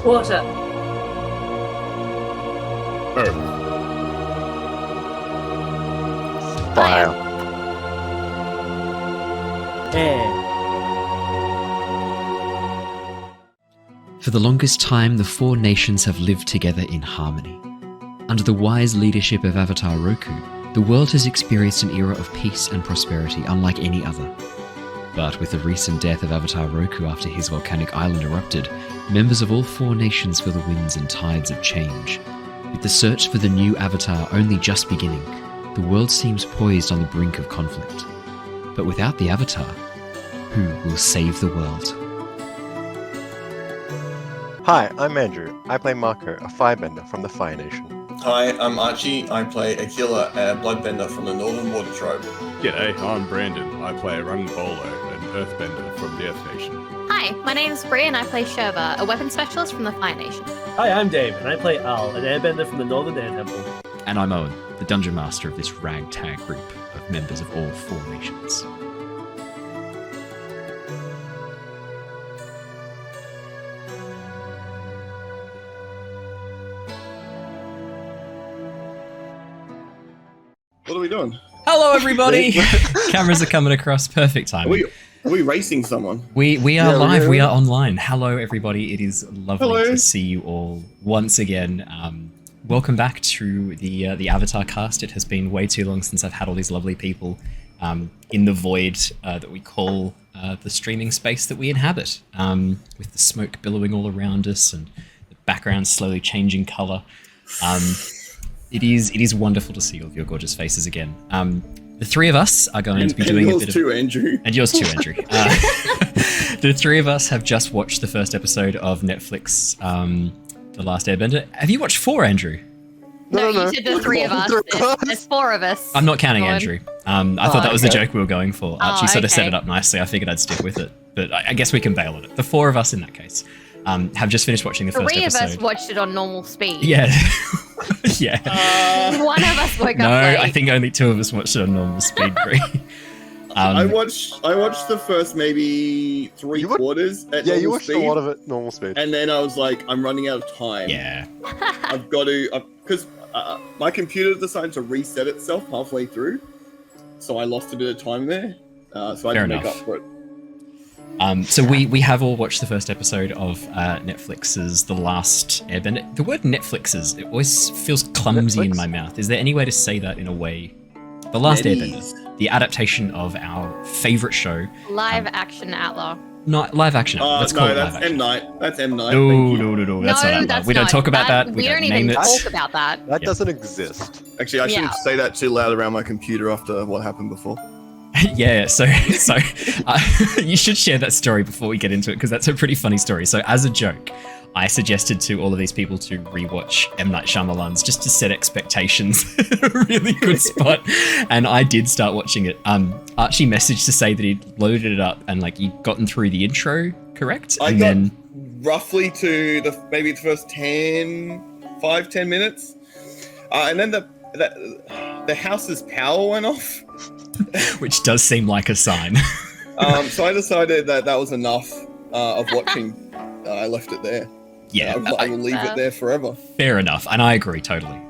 Water. Earth. Fire. Air. For the longest time, the four nations have lived together in harmony. Under the wise leadership of Avatar Roku, the world has experienced an era of peace and prosperity unlike any other. But with the recent death of Avatar Roku after his volcanic island erupted, members of all four nations feel the winds and tides of change. With the search for the new Avatar only just beginning, the world seems poised on the brink of conflict. But without the Avatar, who will save the world? Hi, I'm Andrew. I play Mako, a firebender from the Fire Nation. Hi, I'm Archie. I play Aquila, a bloodbender from the Northern Water Tribe. G'day, I'm Brandon. I play Rung-Bolo, an earthbender from the Earth Nation. Hi, my name's Bree and I play Shurva, a weapon specialist from the Fire Nation. Hi, I'm Dave, and I play Al, an airbender from the Northern Air Temple. And I'm Owen, the dungeon master of this ragtag group of members of all four nations. What are we doing? Hello, everybody! Cameras are coming across. Perfect time. Are we racing someone? We are live. We are online. Hello, everybody. It is lovely to see you all once again. Welcome back to the Avatar cast. It has been way too long since I've had all these lovely people in the void that we call the streaming space that we inhabit, with the smoke billowing all around us and the background slowly changing colour. It is wonderful to see all of your gorgeous faces again. The three of us are going to be doing a bit of... Andrew. And yours too, Andrew. The three of us have just watched the first episode of Netflix, The Last Airbender. Have you watched 4, Andrew? No, you said the three of us. There's 4 of us. I'm not counting Andrew. I thought that was the okay. joke we were going for. Archie sort of set it up nicely. I figured I'd stick with it. But I guess we can bail on it. The 4 of us in that case have just finished watching the first episode. 3 of us watched it on normal speed. Yeah. Yeah. One of us woke up No, late. I think only 2 of us watched it on normal speed, Bree. I watched the first maybe 3 quarters at normal you watched speed, a lot of it normal speed. and then I was like, I'm running out of time. Yeah. I've got to, because my computer decided to reset itself halfway through, so I lost a bit of time there. So I had to make up for it. So we have all watched the first episode of Netflix's The Last Airbender. The word Netflix's, it always feels clumsy in my mouth. Is there any way to say that in a way? The Last Airbender, the adaptation of our favourite show. Live action Outlaw. Not live action. Let's call it that's live action. M. Night. That's M. Night. No. That's not Outlaw. that's We don't not. talk about that. We don't don't name even it. talk about that. That doesn't exist. Actually, I shouldn't say that too loud around my computer after what happened before. Yeah, so you should share that story before we get into it, because that's a pretty funny story. So as a joke, I suggested to all of these people to rewatch M. Night Shyamalan's just to set expectations at a really good spot. And I did start watching it. Archie messaged to say that he'd loaded it up and like he'd gotten through the intro, correct? I got roughly to maybe the first 10 minutes. And then the house's power went off. Which does seem like a sign. So I decided that was enough of watching. I left it there. Yeah. I will leave it there forever. Fair enough. And I agree totally.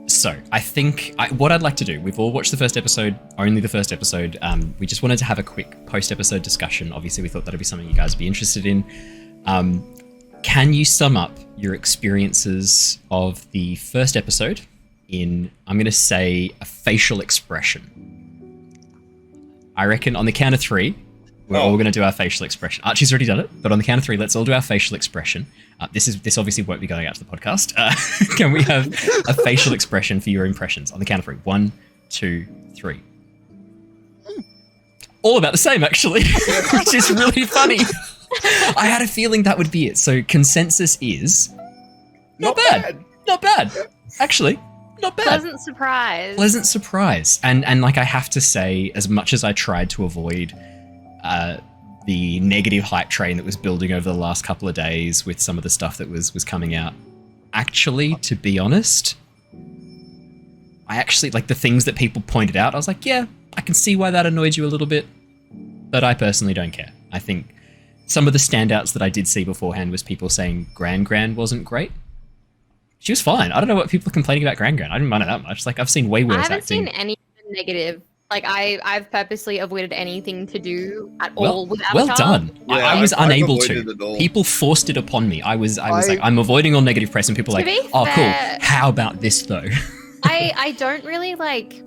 So I think what I'd like to do, we've all watched the first episode, only the first episode. We just wanted to have a quick post-episode discussion. Obviously, we thought that'd be something you guys would be interested in. Can you sum up your experiences of the first episode in, I'm going to say, a facial expression? I reckon on the count of 3, we're all going to do our facial expression. Archie's already done it, but on the count of 3, let's all do our facial expression. This obviously won't be going out to the podcast. Can we have a facial expression for your impressions on the count of 3? 1, 2, 3. All about the same, actually, which is really funny. I had a feeling that would be it. So consensus is not bad. Not bad. Actually, not bad. Pleasant surprise. And like I have to say, as much as I tried to avoid the negative hype train that was building over the last couple of days with some of the stuff that was coming out, actually, to be honest, I actually, like the things that people pointed out, I was like, yeah, I can see why that annoyed you a little bit, but I personally don't care. I think Some of the standouts that I did see beforehand was people saying Gran wasn't great. She was fine. I don't know what people are complaining about Gran. I didn't mind it that much. Like, I've seen way worse I haven't acting. seen any negative. Like, I've purposely avoided anything to do at all with Avatar. Well done. Yeah, I was I've unable avoided to. it all. People forced it upon me. I was like, I'm avoiding all negative press, and people were To like, be oh, fair- cool. How about this, though? I don't really, like,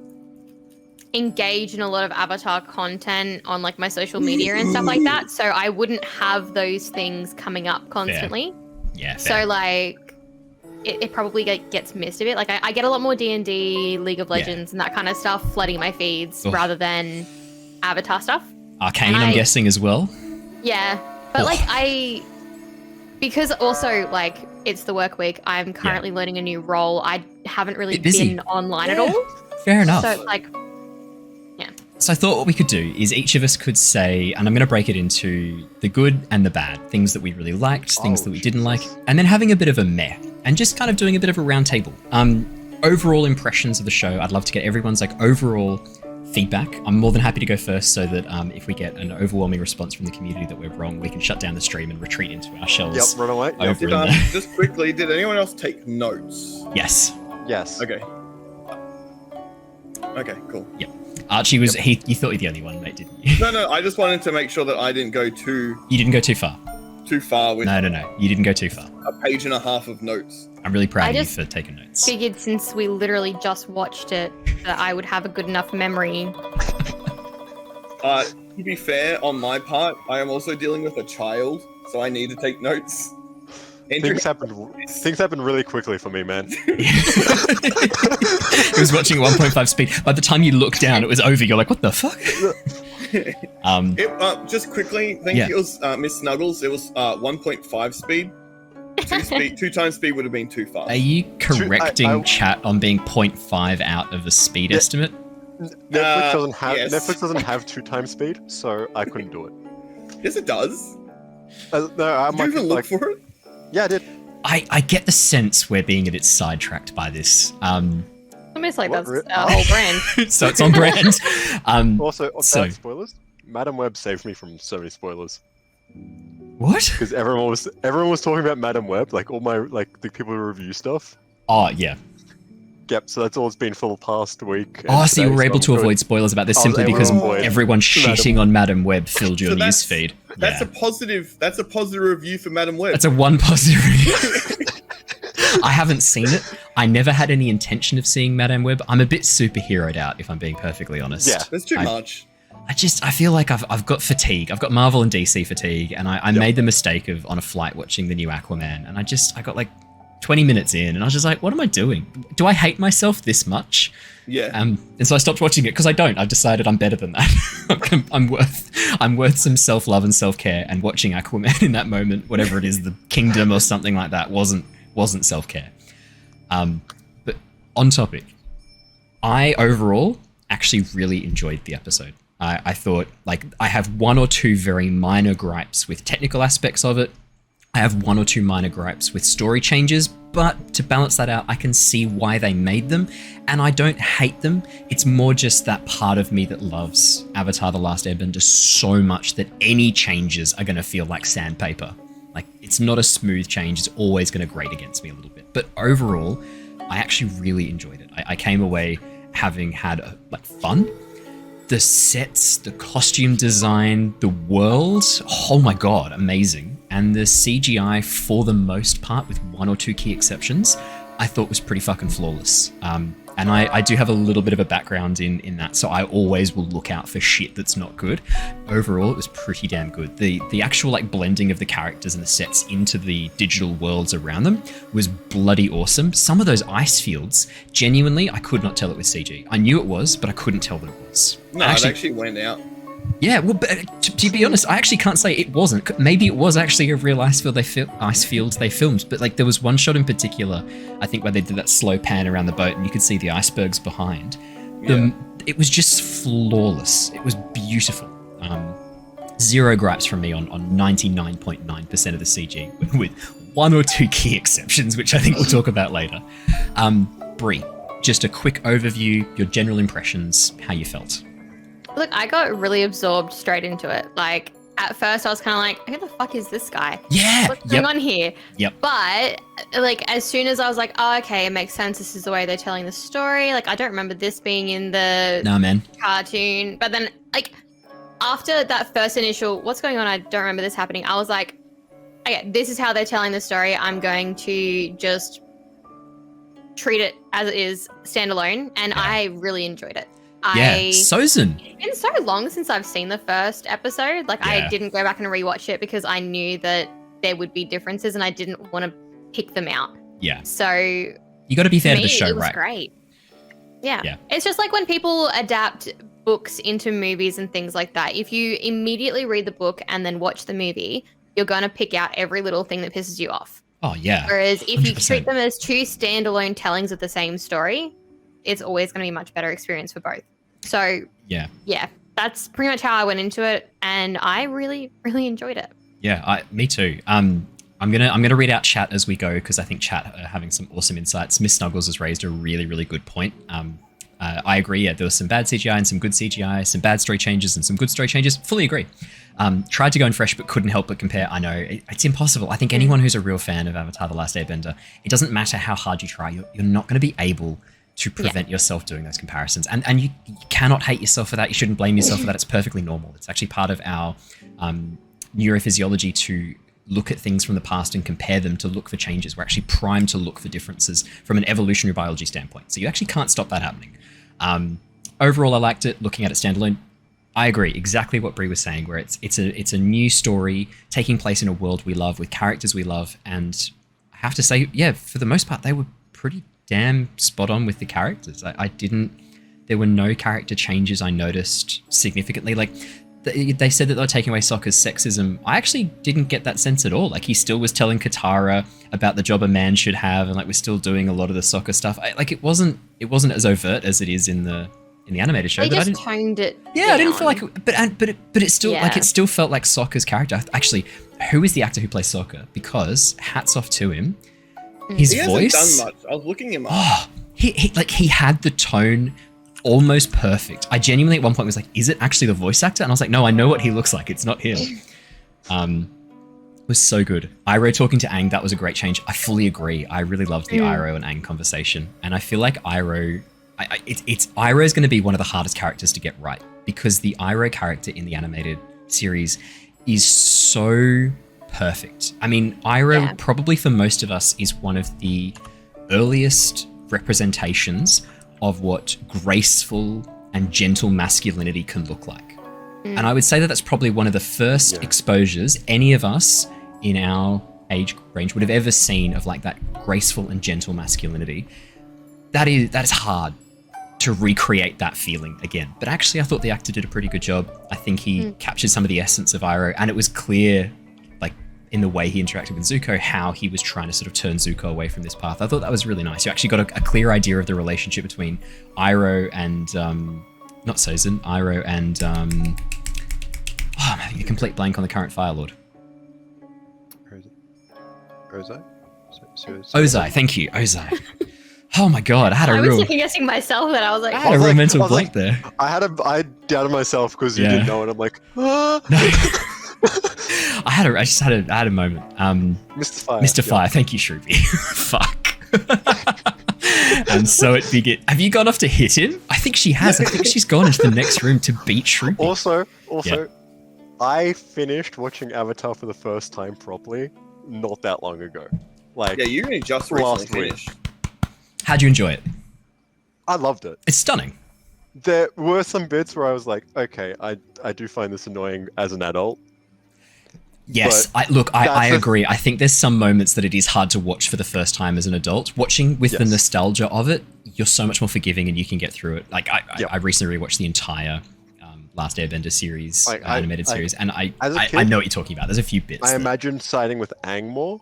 engage in a lot of Avatar content on, like, my social media and stuff like that, so I wouldn't have those things coming up constantly. Yeah, fair. So, like, it probably gets missed a bit. Like, I get a lot more D&D, League of Legends, and that kind of stuff flooding my feeds Oof. rather than Avatar stuff. Arcane, and I'm guessing, as well. Yeah, but, Oof. like, because also, like, it's the work week, I'm currently learning a new role. I haven't really Bit busy. been online at all. Fair enough. So, like, So I thought what we could do is each of us could say, and I'm going to break it into the good and the bad, things that we really liked, things that we didn't like, and then having a bit of a meh, and just kind of doing a bit of a round table. Overall impressions of the show, I'd love to get everyone's like overall feedback. I'm more than happy to go first so that if we get an overwhelming response from the community that we're wrong, we can shut down the stream and retreat into our shells. Yep, run away. Yep. Over in the- Just quickly, did anyone else take notes? Yes. Yes. Okay. Okay, cool. Archie was, you thought you were the only one, mate, didn't you? No, I just wanted to make sure that I didn't go too You didn't go too far. with No, you didn't go too far. a page and a half of notes. I'm really proud I of you just for taking notes. figured since we literally just watched it that I would have a good enough memory. To be fair, on my part, I am also dealing with a child, so I need to take notes. Andrew, Things happen really quickly for me, man. He was watching at 1.5 speed. By the time you look down, it was over. You're like, what the fuck? Just quickly, thank you, Miss Snuggles. It was 1.5 speed. 2 times speed would have been too fast. Are you correcting I- chat on being 0.5 out of a speed estimate? Netflix doesn't have 2 times speed, so I couldn't do it. Yes, it does. No, I'm Did you even look for it? Yeah, I did. I get the sense we're being a bit sidetracked by this. Almost like What that's re- our whole brand. So it's on brand. Also, on so- bad spoilers, Madam Web saved me from so many spoilers What? because everyone was talking about Madam Web, like all my the people who review stuff. Oh, yeah. Yep, so that's all it's been for the past week. and Oh, so you today, were able I'm to going- avoid spoilers about this I was simply able because to avoid everyone shitting on Madam Web filled your So news feed. That's Yeah. a positive. That's a positive review for Madam Web. That's a one positive review. I haven't seen it. I never had any intention of seeing Madame Web. I'm a bit superheroed out, if I'm being perfectly honest. Yeah. That's too much. I feel like I've got fatigue. I've got Marvel and DC fatigue, and I made the mistake of on a flight watching the new Aquaman, and I got like 20 minutes in, and I was just like, what am I doing? Do I hate myself this much? Yeah. And so I stopped watching it because I don't. I've decided I'm better than that. I'm worth some self-love and self-care, and watching Aquaman in that moment, whatever it is, the kingdom or something like that, wasn't self-care. But on topic, I overall actually really enjoyed the episode. I thought, like, I have one or two very minor gripes with technical aspects of it. I have one or two minor gripes with story changes, but to balance that out, I can see why they made them, and I don't hate them. It's more just that part of me that loves Avatar the Last Airbender so much that any changes are going to feel like sandpaper. Like, it's not a smooth change. It's always going to grate against me a little bit. But overall, I actually really enjoyed it. I came away having had fun. The sets, the costume design, the world, oh my god, amazing. And the CGI, for the most part, with one or two key exceptions, I thought was pretty fucking flawless. And I do have a little bit of a background in that, so I always will look out for shit that's not good. Overall, it was pretty damn good. The actual blending of the characters and the sets into the digital worlds around them was bloody awesome. Some of those ice fields, genuinely, I could not tell it was CG. I knew it was, but I couldn't tell that it was. No, it actually went out. Yeah, well, but to be honest, I actually can't say it wasn't. Maybe it was actually a real ice field they filmed, but there was one shot in particular, I think, where they did that slow pan around the boat and you could see the icebergs behind. It was just flawless. It was beautiful. Zero gripes from me on 99.9% of the CG, with one or two key exceptions, which I think we'll talk about later. Bree, just a quick overview, your general impressions, how you felt. Look, I got really absorbed straight into it. Like, at first I was kind of like, who the fuck is this guy? Yeah. What's going on here? Yep. But like as soon as I was like, oh, okay, it makes sense. This is the way they're telling the story. Like I don't remember this being in the cartoon. But then like after that first initial, what's going on? I don't remember this happening. I was like, okay, this is how they're telling the story. I'm going to just treat it as it is, standalone, and I really enjoyed it. Sozin. It's been so long since I've seen the first episode. Like I didn't go back and rewatch it because I knew that there would be differences and I didn't want to pick them out. Yeah. So you got to be fair to the show, it was right? Great. Yeah. It's just like when people adapt books into movies and things like that. If you immediately read the book and then watch the movie, you're going to pick out every little thing that pisses you off. Oh, yeah. Whereas if 100%. you treat them as two standalone tellings of the same story, it's always going to be a much better experience for both. So, yeah, that's pretty much how I went into it, and I really, really enjoyed it. Yeah, me too. I'm gonna read out chat as we go because I think chat are having some awesome insights. Miss Snuggles has raised a really, really good point. I agree. Yeah, there was some bad CGI and some good CGI, some bad story changes and some good story changes. Fully agree. Tried to go in fresh but couldn't help but compare. I know it's impossible. I think anyone who's a real fan of Avatar the Last Airbender, it doesn't matter how hard you try, you're not going to be able to prevent yourself doing those comparisons. And you cannot hate yourself for that. You shouldn't blame yourself for that. It's perfectly normal. It's actually part of our neurophysiology to look at things from the past and compare them to look for changes. We're actually primed to look for differences from an evolutionary biology standpoint. So you actually can't stop that happening. Overall, I liked it. Looking at it standalone, I agree exactly what Bree was saying, where it's a new story taking place in a world we love with characters we love. And I have to say, yeah, for the most part, they were pretty damn spot on with the characters. There were no character changes I noticed significantly. Like they said that they were taking away Sokka's sexism. I actually didn't get that sense at all. Like he still was telling Katara about the job a man should have, and like we're still doing a lot of the Sokka stuff. It wasn't as overt as it is in the animated show. They just toned it. Yeah, down. I didn't feel like, but it still it still felt like Sokka's character. Actually, who is the actor who plays Sokka? Because hats off to him. His voice hasn't done much. I was looking him up. Oh, he had the tone almost perfect. I genuinely at one point was like, is it actually the voice actor? And I was like, no, I know what he looks like. It's not him. It was so good. Iroh talking to Aang, that was a great change. I fully agree. I really loved the Iroh and Aang conversation. And I feel like Iroh, Iroh is going to be one of the hardest characters to get right because the Iroh character in the animated series is so perfect. I mean, Iroh probably for most of us is one of the earliest representations of what graceful and gentle masculinity can look like. And I would say that that's probably one of the first exposures any of us in our age range would have ever seen of like that graceful and gentle masculinity. That is hard to recreate that feeling again. But actually I thought the actor did a pretty good job. I think he captured some of the essence of Iroh, and it was clear in the way he interacted with Zuko, how he was trying to sort of turn Zuko away from this path. I thought that was really nice. You actually got a clear idea of the relationship between Iroh and, not Sozin, Iroh and, I'm having a complete blank on the current Fire Lord. Ozai, thank you, Ozai. Oh my god, I was second-guessing myself that I was like... I had a real mental blank there. I doubted myself because you didn't know it. I'm like, ah. No. I had a moment. Mr. Fire, thank you, Shruby. Fuck. And so it began. Have you gone off to hit him? I think she has. I think she's gone into the next room to beat Shruby. Also, I finished watching Avatar for the first time properly not that long ago. You only just recently finished. How'd you enjoy it? I loved it. It's stunning. There were some bits where I was like, okay, I do find this annoying as an adult. Yes, I agree. I think there's some moments that it is hard to watch for the first time as an adult. Watching with the nostalgia of it, you're so much more forgiving and you can get through it. Like I recently rewatched the entire Last Airbender series, animated series, and I know what you're talking about. There's a few bits. I imagine siding with Aang more.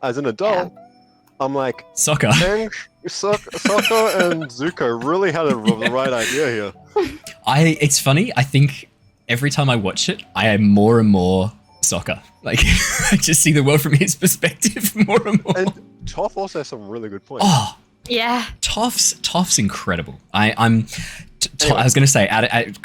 As an adult, I'm like, Sokka and Zuko really had the right idea here. It's funny. I think every time I watch it, I am more and more Sokka. Like I just see the world from his perspective more and more. And Toph also has some really good points. Oh yeah, Toph's incredible. I'm I was going to say,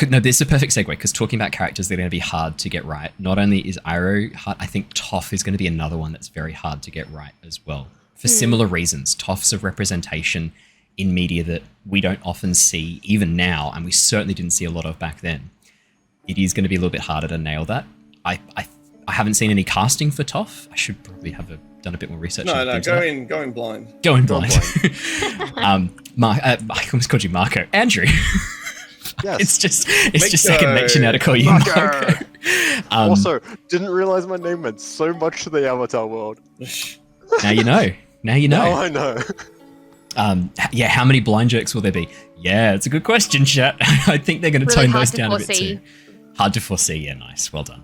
no, this is a perfect segue because talking about characters that are going to be hard to get right. Not only is Iroh hard, I think Toph is going to be another one that's very hard to get right as well. For similar reasons. Toph's a representation in media that we don't often see even now, and we certainly didn't see a lot of back then. It is going to be a little bit harder to nail that. I haven't seen any casting for Toph. I should probably have done a bit more research. No, go in blind. Go in blind. I almost called you Mako. Andrew. Yes. It's just second nature now to call you Mako. Also, didn't realize my name meant so much to the Avatar world. Now you know. Now I know. Yeah, how many blind jokes will there be? Yeah, it's a good question, chat. I think they're going to Really tone hard those to down a bit foresee. too. Hard to foresee. Yeah, nice. Well done.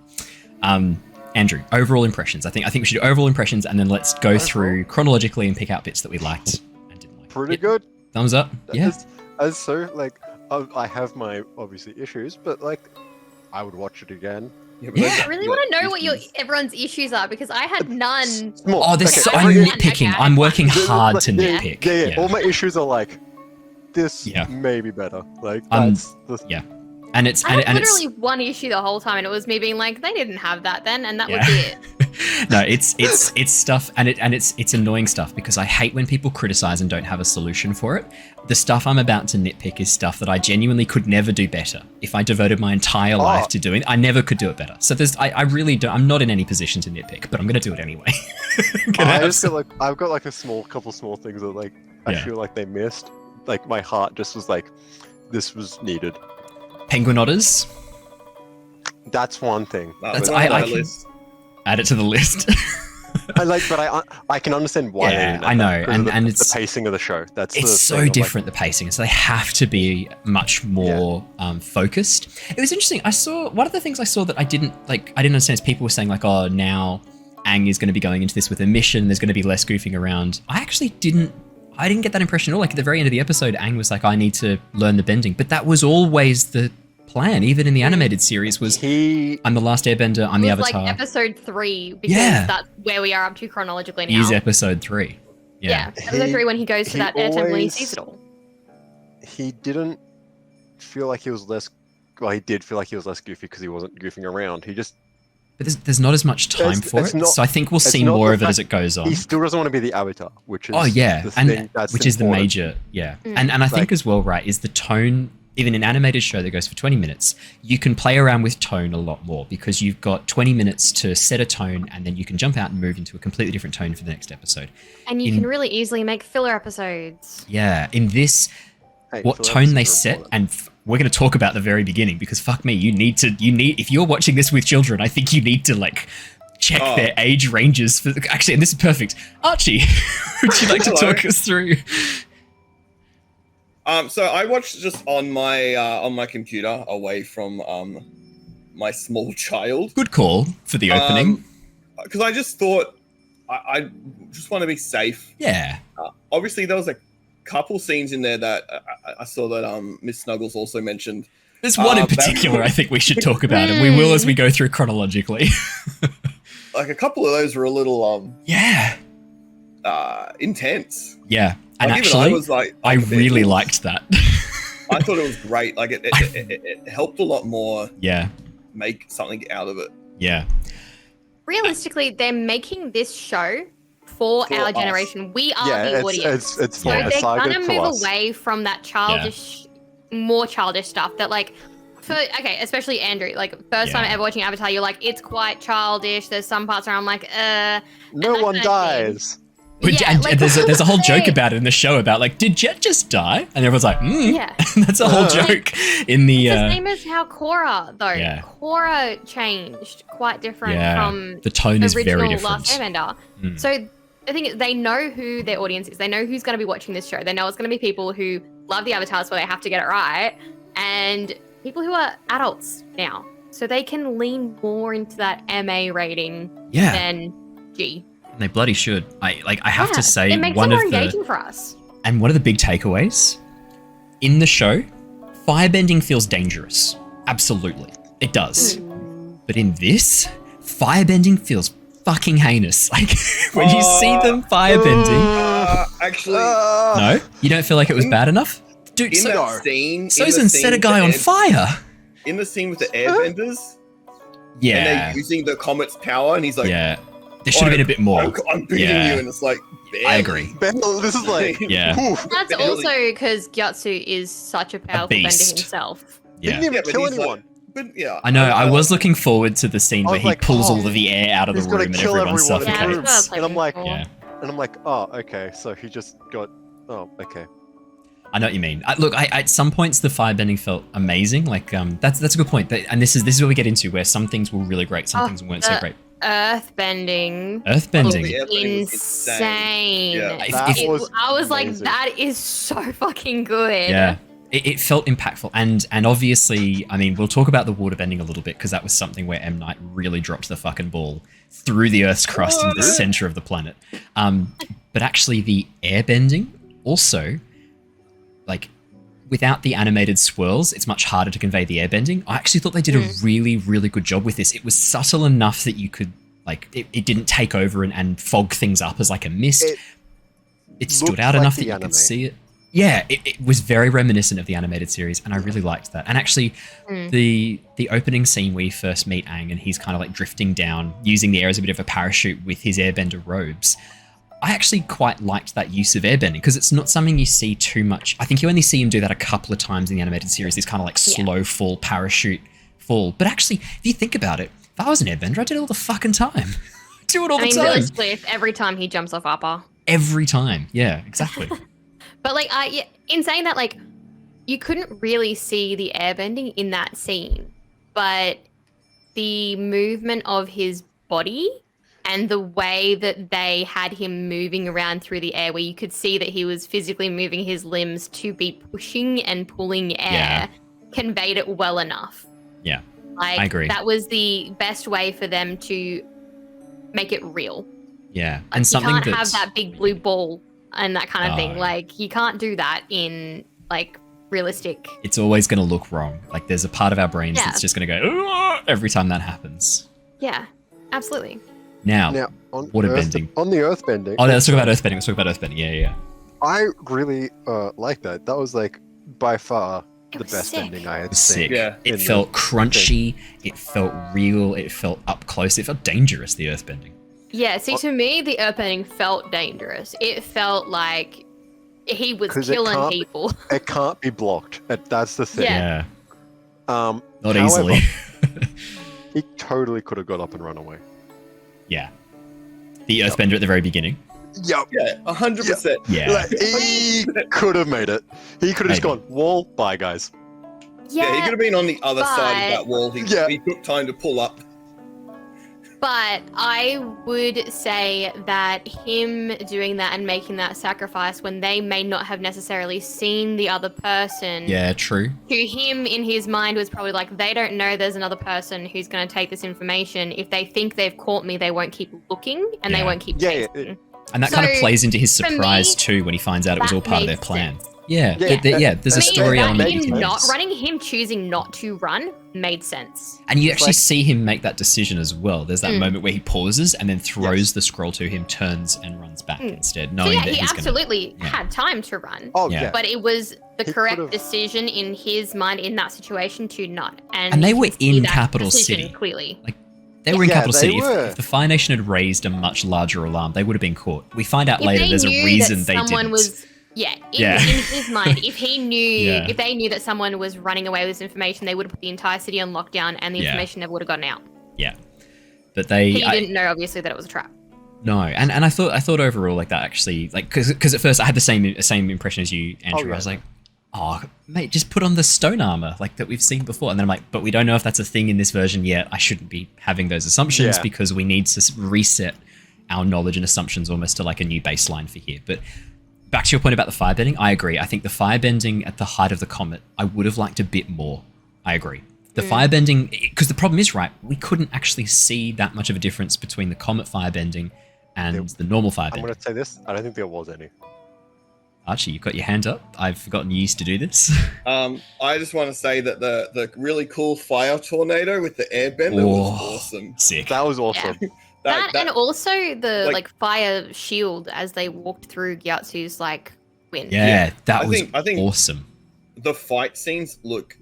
Andrew, overall impressions. I think we should do overall impressions and then let's go through chronologically and pick out bits that we liked and didn't like. Pretty good. Thumbs up. Yeah. As so, like, I have my obviously issues, but like, I would watch it again. I really want to know what everyone's issues are because I had none. Oh, I'm nitpicking. I'm working hard to nitpick. Yeah. All my issues are like, this may be better. Like, that's And it's I had literally one issue the whole time, and it was me being like, they didn't have that then, and that would be it. No, it's stuff, and it's annoying stuff because I hate when people criticize and don't have a solution for it. The stuff I'm about to nitpick is stuff that I genuinely could never do better. If I devoted my entire life to doing, I never could do it better. So I really don't. I'm not in any position to nitpick, but I'm gonna do it anyway. I've got like a couple small things that like I feel like they missed. Like my heart just was like, this was needed. Penguin otters. That's one thing. I can add it to the list. I can understand why. Yeah, I know, and it's the pacing of the show. It's so different, the pacing. So they have to be much more focused. It was interesting. One of the things I saw that I didn't understand is people were saying like, oh, now Aang is going to be going into this with a mission. There's going to be less goofing around. I didn't get that impression at all. Like at the very end of the episode, Aang was like, I need to learn the bending. But that was always the plan, even in the animated series, was I'm the last airbender, I'm the Avatar. Like episode 3, because that's where we are up to chronologically now. He's episode 3. Yeah, episode 3 when he goes to that air temple and he sees it all. He didn't feel like he was less... Well, he did feel like he was less goofy because he wasn't goofing around. He just... But there's not as much time for it, so I think we'll see more of it as it goes on. He still doesn't want to be the Avatar, which is which is the major, And I think as well, right, is the tone, even an animated show that goes for 20 minutes, you can play around with tone a lot more because you've got 20 minutes to set a tone and then you can jump out and move into a completely different tone for the next episode. And you can really easily make filler episodes. Yeah, in this, what tone they set, and we're going to talk about the very beginning because fuck me, you need if you're watching this with children, I think you need to like check their age ranges for, actually, and this is perfect. Archie, would you like to talk us through? So I watched just on my computer away from my small child. Good call for the opening. Because I just thought I just want to be safe. Yeah. Obviously, there was a couple scenes in there that I saw that Miss Snuggles also mentioned. There's one in particular I think we should talk about, and we will as we go through chronologically. Like a couple of those were a little intense. Yeah. And like actually, I really liked that. I thought it was great. Like it helped a lot more. Yeah. Make something out of it. Yeah. Realistically, they're making this show for our generation. We are the audience. So they're gonna move away from that more childish stuff that like, especially Andrew, like first time ever watching Avatar, you're like, it's quite childish. There's some parts where I'm like, no one dies. There's a whole joke about it in the show about like, did Jet just die? And everyone's like, Yeah. That's a whole joke in the... the same as how Korra, though. Yeah. Korra changed quite different from the tone is very different. Last Airbender. So I think they know who their audience is. They know who's going to be watching this show. They know it's going to be people who love the Avatars, so they have to get it right, and people who are adults now. So they can lean more into that MA rating than G. They bloody should. I have to say, it makes it more engaging for us. And one of the big takeaways in the show, firebending feels dangerous. Absolutely, it does. But in this, firebending feels fucking heinous. Like when you see them firebending. Actually, no, you don't feel like it was bad enough. Dude, in that scene, Sozin set a guy on fire. In the scene with the airbenders, Yeah. and they're using the comet's power, and he's like, yeah. There should have been a bit more. I'm beating Yeah. you, and it's like, barely. I agree. This is like, Yeah. oof. That's also because Gyatso is such a powerful bender beast. himself. Yeah. Didn't even Yeah, but kill he's like- anyone. But yeah, I know. I was looking forward to the scene I where was he like, pulls oh, all of the air out of the he's gonna room and kill everyone everyone in the suffocates. room. Yeah. And I'm like, Yeah. oh, okay. So he just got, oh, okay. I know what you mean. Look, at some points the firebending felt amazing. Like that's a good point. And this is where we get into where some things were really great, some things weren't so great. Earthbending. Earthbending. the airbending was Insane. Yeah. I was like, amazing. that is so fucking good. Yeah. It felt impactful, and obviously, I mean, we'll talk about the waterbending a little bit because that was something where M. Night really dropped the fucking ball through the Earth's crust into the center of the planet. But actually, the airbending also, like, without the animated swirls, it's much harder to convey the airbending. I actually thought they did a really, really good job with this. It was subtle enough that you could, like, it didn't take over and fog things up as like a mist. It stood looked out like enough the that you anime. could see it. Yeah, it was very reminiscent of the animated series, and I really liked that. And actually, the opening scene where you first meet Aang and he's kind of like drifting down, using the air as a bit of a parachute with his airbender robes, I actually quite liked that use of airbending because it's not something you see too much. I think you only see him do that a couple of times in the animated series, this kind of like slow fall, parachute fall. But actually, if you think about it, if I was an airbender, I did it all the fucking time. I do it all the time. Realistically, if every time he jumps off Appa. Every time. Yeah, exactly. But like, in saying that, like, you couldn't really see the airbending in that scene, but the movement of his body and the way that they had him moving around through the air, where you could see that he was physically moving his limbs to be pushing and pulling air, conveyed it well enough. Yeah, like, I agree. That was the best way for them to make it real. Yeah, Like, and something you can't that's... have that big blue ball and that kind of thing. No. Like, you can't do that in, like, realistic. It's always going to look wrong. Like, there's a part of our brains Yeah. that's just going to go "Ugh," every time that happens. Yeah, absolutely. Now on waterbending. On the earthbending. Oh, no, let's talk about earthbending. Let's talk about earthbending. Yeah. I really like that. That was like by far It the was best sick. ending I had Sick. seen. Yeah. It in felt the crunchy. It felt real. It felt up close. It felt dangerous, the earthbending. Yeah, see, to me, the earthbending felt dangerous. It felt like he was 'Cause it killing can't- people. It can't be blocked. That's the thing. Yeah. Not Not easily. He totally could have got up and run away. Yeah. The earthbender at the very beginning. Yep. Yeah, 100%. Yeah. Like, he could have made it. He could have just Maybe. gone, wall, bye guys. Yeah, he could have been on the other side of but- that wall. He took time to pull up. But I would say that him doing that and making that sacrifice when they may not have necessarily seen the other person, Yeah, true. to him in his mind was probably like, they don't know there's another person who's going to take this information. If they think they've caught me, they won't keep looking and they Yeah. won't keep Yeah, chasing. And that kind of So, plays into his for surprise me, too when he finds out it was that all part of their made plan. sense. Yeah, Yeah, there's a for me, story that element. made to him sense. not this. running, him choosing not to run made sense. And you actually like- see him make that decision as well. There's that moment where he pauses and then throws Yes. the scroll to him, turns and runs back instead, So knowing yeah, that he he's absolutely Yeah. had time to run. Oh, Yeah. yeah. But it was the He correct could've- decision in his mind in that situation to not. And they you were can see in that Capital decision City. Clearly. They were in Yeah, Capital they City. If, were. if the Fire Nation had raised a much larger alarm, they would have been caught. We find out If later they there's a knew reason that they someone didn't. was in Yeah. his mind, if he knew Yeah. if they knew that someone was running away with this information, they would have put the entire city on lockdown and the Yeah. information never would have gotten out. Yeah. But they... He didn't know obviously that it was a trap. No, and I thought overall like that actually, like, because at first I had the same impression as you, Andrew. yeah. I was like, oh mate, just put on the stone armor like that we've seen before. And then I'm like, but we don't know if that's a thing in this version yet. I shouldn't be having those assumptions Yeah. because we need to reset our knowledge and assumptions almost to like a new baseline for here. But back to your point about the firebending, I agree. I think the firebending at the height of the comet, I would have liked a bit more. I agree. The firebending, because the problem is, right, we couldn't actually see that much of a difference between the comet firebending and the normal I'm firebending. going to say this. I don't think there was any. Archie, you've got your hand up. I've forgotten you used to do this. I just want to say that the really cool fire tornado with the airbender was awesome. Sick. That was awesome. That and also the like- fire shield as they walked through Gyatso's like wind. Yeah, that I was think- awesome. the fight scenes look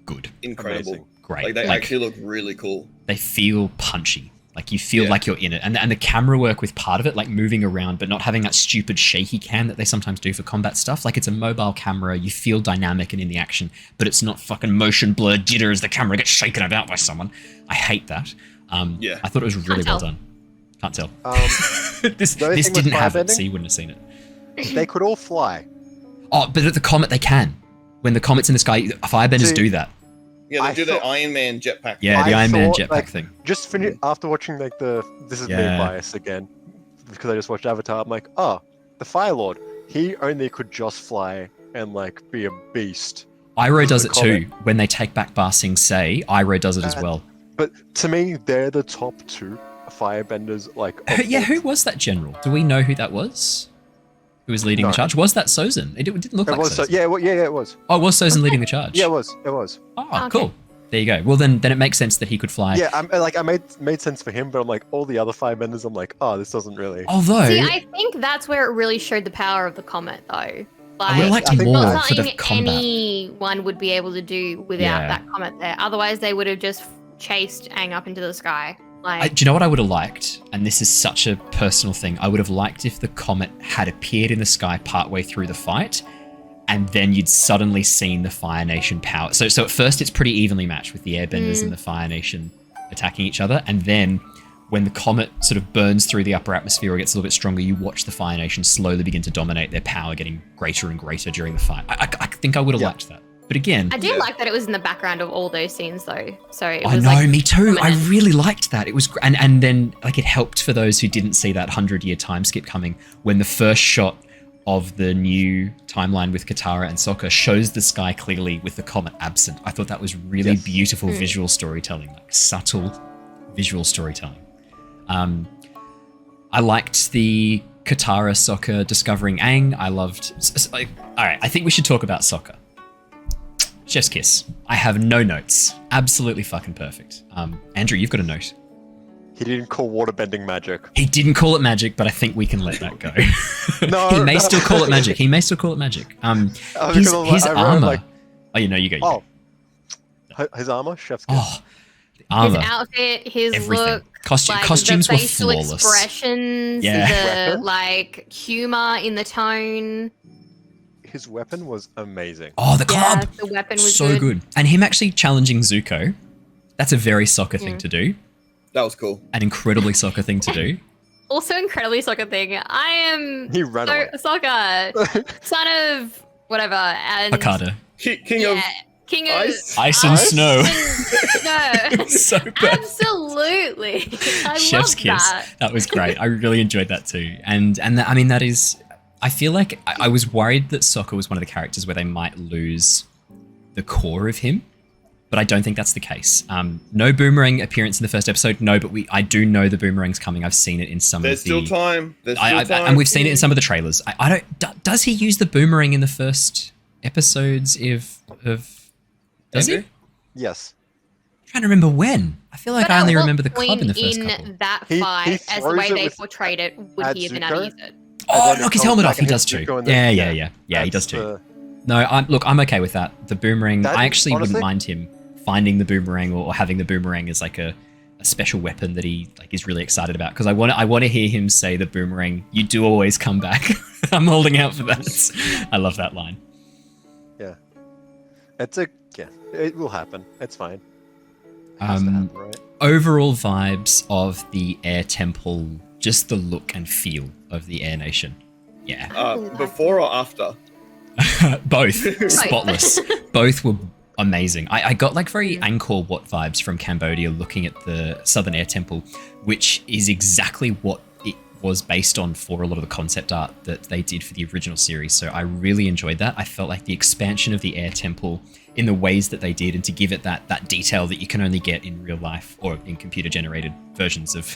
good, incredible. Amazing. Great. Like they actually look really cool. They feel punchy. Like you feel like you're in it, and the camera work with part of it, like moving around, but not having that stupid shaky cam that they sometimes do for combat stuff. Like it's a mobile camera, you feel dynamic and in the action, but it's not fucking motion blur jitter as the camera gets shaken about by someone. I hate that. I thought it was really well done. Can't tell. This didn't have it, so you wouldn't have seen it. They could all fly. Oh, but at the comet they can. When the comet's in the sky, firebenders do that. Yeah, they do the Iron Man jetpack. Yeah, the Iron Man jetpack thing. Just after watching like this is me bias again, because I just watched Avatar. I'm like, oh, the Fire Lord. He only could just fly and like be a beast. Iroh does it too. When they take back Ba Sing Se, Iroh does it as well. But to me, they're the top two firebenders. Like, who was that general? Do we know who that was? Who was leading the charge? Was that Sozin? It didn't look like Sozin. It was. Oh, it was Sozin leading the charge? Yeah, it was. Oh, cool. There you go. Well, then it makes sense that he could fly. Yeah, I made sense for him, but I'm like, all the other firebenders, I'm like, oh, this doesn't really. Although... See, I think that's where it really showed the power of the comet, though. Like, I would have liked more not for the something combat. anyone would be able to do without that comet there. Otherwise, they would have just chased Aang up into the sky. Like, do you know what I would have liked? And this is such a personal thing. I would have liked if the comet had appeared in the sky partway through the fight, and then you'd suddenly seen the Fire Nation power. So at first it's pretty evenly matched with the Airbenders and the Fire Nation attacking each other, and then when the comet sort of burns through the upper atmosphere or gets a little bit stronger, you watch the Fire Nation slowly begin to dominate, their power getting greater and greater during the fight. I think I would have liked that. But again... I do like that it was in the background of all those scenes, though. So it was me too. Prominent. I really liked that. It was... And then, like, it helped for those who didn't see that 100-year time skip coming, when the first shot of the new timeline with Katara and Sokka shows the sky clearly with the comet absent. I thought that was really beautiful visual storytelling, like subtle visual storytelling. I liked the Katara Sokka discovering Aang. I loved... all right, I think we should talk about Sokka. Chef's kiss. I have no notes. Absolutely fucking perfect. Andrew, you've got a note. He didn't call waterbending magic. He didn't call it magic, but I think we can let that go. He may still call it magic. His armor. You go. His armor? Chef's kiss. Oh, the armor. His outfit, his everything. look. Costumes the were facial flawless. expressions, Yeah. the humor in the tone. His weapon was amazing. Oh, the club! The weapon was so good. And him actually challenging Zuko, that's a very Sokka thing to do. That was cool. An incredibly Sokka thing to do. Also incredibly Sokka thing. I am He ran away. Sokka, son of whatever, and Hakata. King of Ice and snow. No. So perfect. Absolutely. I Chef's love kiss. That was great. I really enjoyed that too. And that is... I feel like I was worried that Sokka was one of the characters where they might lose the core of him, but I don't think that's the case. No boomerang appearance in the first episode. No, but I do know the boomerang's coming. I've seen it in some There's of the... still time. And we've seen it in some of the trailers. I don't... Does he use the boomerang in the first episodes of does he? Yes. I'm trying to remember when. I feel like I only remember the club in the first couple. In that fight, as the way they portrayed it, would he have been able to use it? Oh, knock his helmet off. He does too. Yeah, he does too. No, I'm okay with that. The boomerang, I actually wouldn't mind him finding the boomerang or having the boomerang as like a special weapon that he like is really excited about. Because I want to hear him say the boomerang, "You do always come back." I'm holding out for that. I love that line. Yeah. It will happen. It's fine. It has to happen, right? Overall vibes of the Air Temple, just the look and feel of the Air Nation. Yeah. Before or after? Both. Spotless. Both were amazing. I got like very Angkor Wat vibes from Cambodia looking at the Southern Air Temple, which is exactly what it was based on for a lot of the concept art that they did for the original series. So I really enjoyed that. I felt like the expansion of the Air Temple in the ways that they did and to give it that detail that you can only get in real life or in computer generated versions of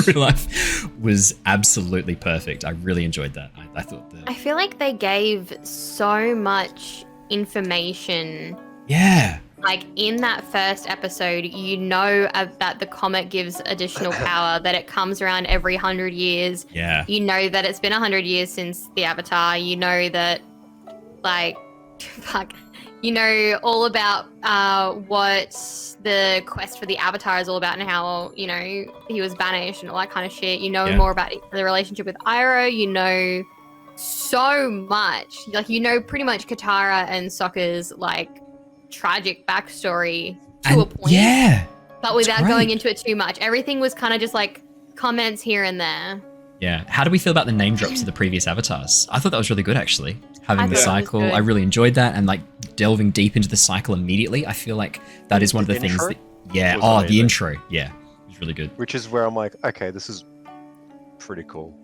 real life was absolutely perfect. I really enjoyed that. I thought that... I feel like they gave so much information. Yeah. Like in that first episode, you know that the comet gives additional power, that it comes around every 100 years. Yeah. You know that it's been 100 years since the Avatar. You know that, like, fuck. you know all about what the quest for the Avatar is all about and how, you know, he was banished and all that kind of shit. You know more about the relationship with Iroh. You know so much. Like, you know pretty much Katara and Sokka's, like, tragic backstory to a point. Yeah. But without going into it too much. Everything was kind of just, like, comments here and there. Yeah. How do we feel about the name drops of the previous avatars? I thought that was really good, actually. Having the cycle, I really enjoyed that, and like delving deep into the cycle immediately. I feel like that is one of the things that, the intro, it was really good. Which is where I'm like, okay, this is pretty cool.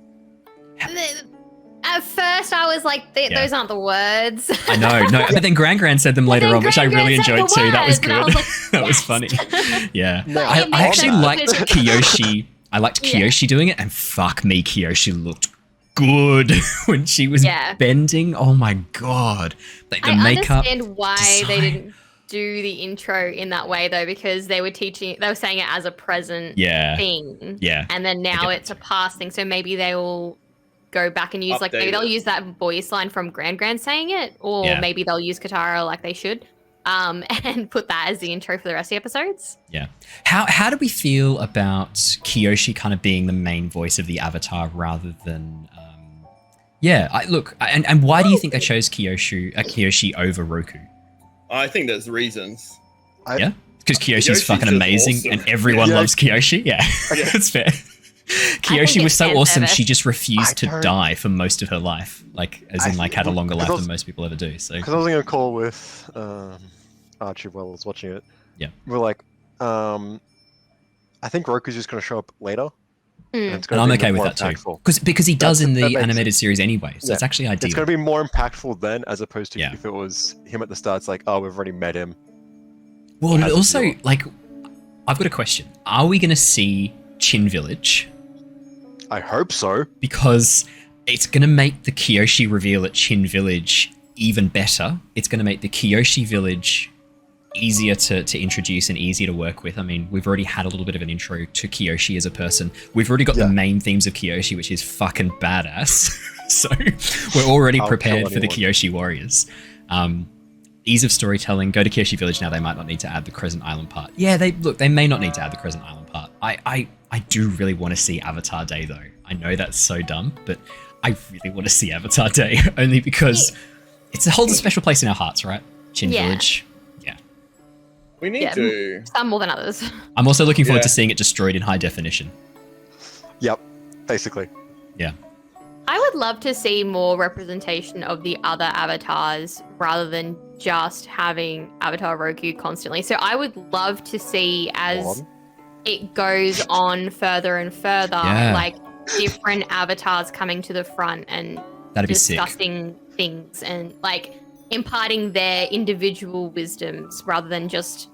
At first, I was like, those aren't the words. I know, but then Gran said them later on, which I really enjoyed too. That was good. Like, that was funny. Yeah, No, I actually liked Kyoshi. I liked Kyoshi doing it, and fuck me, Kyoshi looked good when she was bending. Oh my god! Like the makeup. I understand why they didn't do the intro in that way though, because they were saying it as a present thing. Yeah. And then now it's a past thing, so maybe they will go back and use maybe they'll use that voice line from Gran saying it, or maybe they'll use Katara like they should. And put that as the intro for the rest of the episodes. Yeah. How do we feel about Kyoshi kind of being the main voice of the Avatar rather than and why do you think they chose Kyoshi over Roku? I think there's reasons. Because Kyoshi's fucking amazing, awesome. And everyone loves Kyoshi. Yeah, that's fair. Kyoshi was so awesome. She just refused to die for most of her life, had a longer life than most people ever do. So because I was in a call with Archie while I was watching it. Yeah, we're like, I think Roku's just going to show up later. And I'm okay with that too, because he does in the animated series anyway, so it's actually ideal. It's going to be more impactful then, as opposed to if it was him at the start. It's like, oh, we've already met him. Well, and also, like, I've got a question: are we going to see Chin Village? I hope so, because it's going to make the Kyoshi reveal at Chin Village even better. It's going to make the Kyoshi Village easier to introduce and easier to work with. I mean, we've already had a little bit of an intro to Kyoshi as a person. We've already got the main themes of Kyoshi, which is fucking badass. So we're already prepared for the Kyoshi warriors. Ease of storytelling. Go to Kyoshi Village now. They might not need to add the Crescent Island part. Yeah, they may not need to add the Crescent Island part. I do really want to see Avatar Day though. I know that's so dumb, but I really want to see Avatar Day only because it holds a special place in our hearts, right? Chin Village. We need to. Some more than others. I'm also looking forward to seeing it destroyed in high definition. Yep, basically. Yeah. I would love to see more representation of the other avatars rather than just having Avatar Roku constantly. So I would love to see as it goes on further and further, like different avatars coming to the front and discussing things and like imparting their individual wisdoms rather than just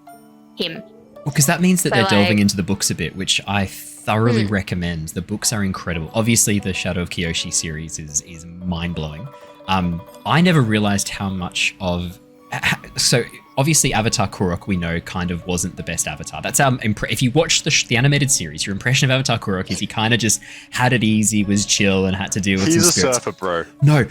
him. Well, because that means that they're delving into the books a bit, which I thoroughly recommend. The books are incredible. Obviously, the Shadow of Kyoshi series is mind-blowing. I never realized how much of... So, obviously, Avatar Korok, we know, kind of wasn't the best Avatar. That's our... If you watch the animated series, your impression of Avatar Korok is he kind of just had it easy, was chill, and had to deal with some scripts. He's a surfer, bro. No.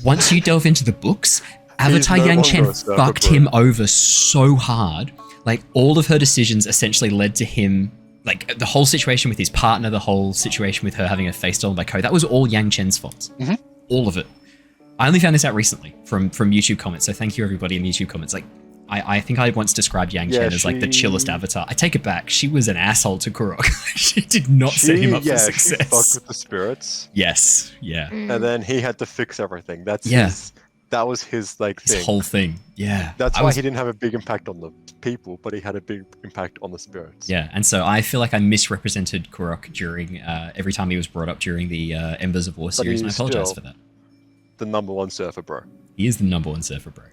Once you delve into the books, Avatar Yang Chen fucked him over so hard. Like, all of her decisions essentially led to him, like, the whole situation with his partner, the whole situation with her having her face stolen by Ko, that was all Yang Chen's fault. All of it. I only found this out recently from YouTube comments, so thank you everybody in the YouTube comments. Like, I think I once described Yang Chen as, like, the chillest Avatar. I take it back. She was an asshole to Korok. She did not set him up for success. She fucked with the spirits. Yes, yeah. And then he had to fix everything. That was his thing. His whole thing, yeah. That's why he didn't have a big impact on the people, but he had a big impact on the spirits. Yeah, and so I feel like I misrepresented Korok during every time he was brought up during the Embers of War series, and I apologize for that. The #1 surfer, bro. He is the #1 surfer, bro.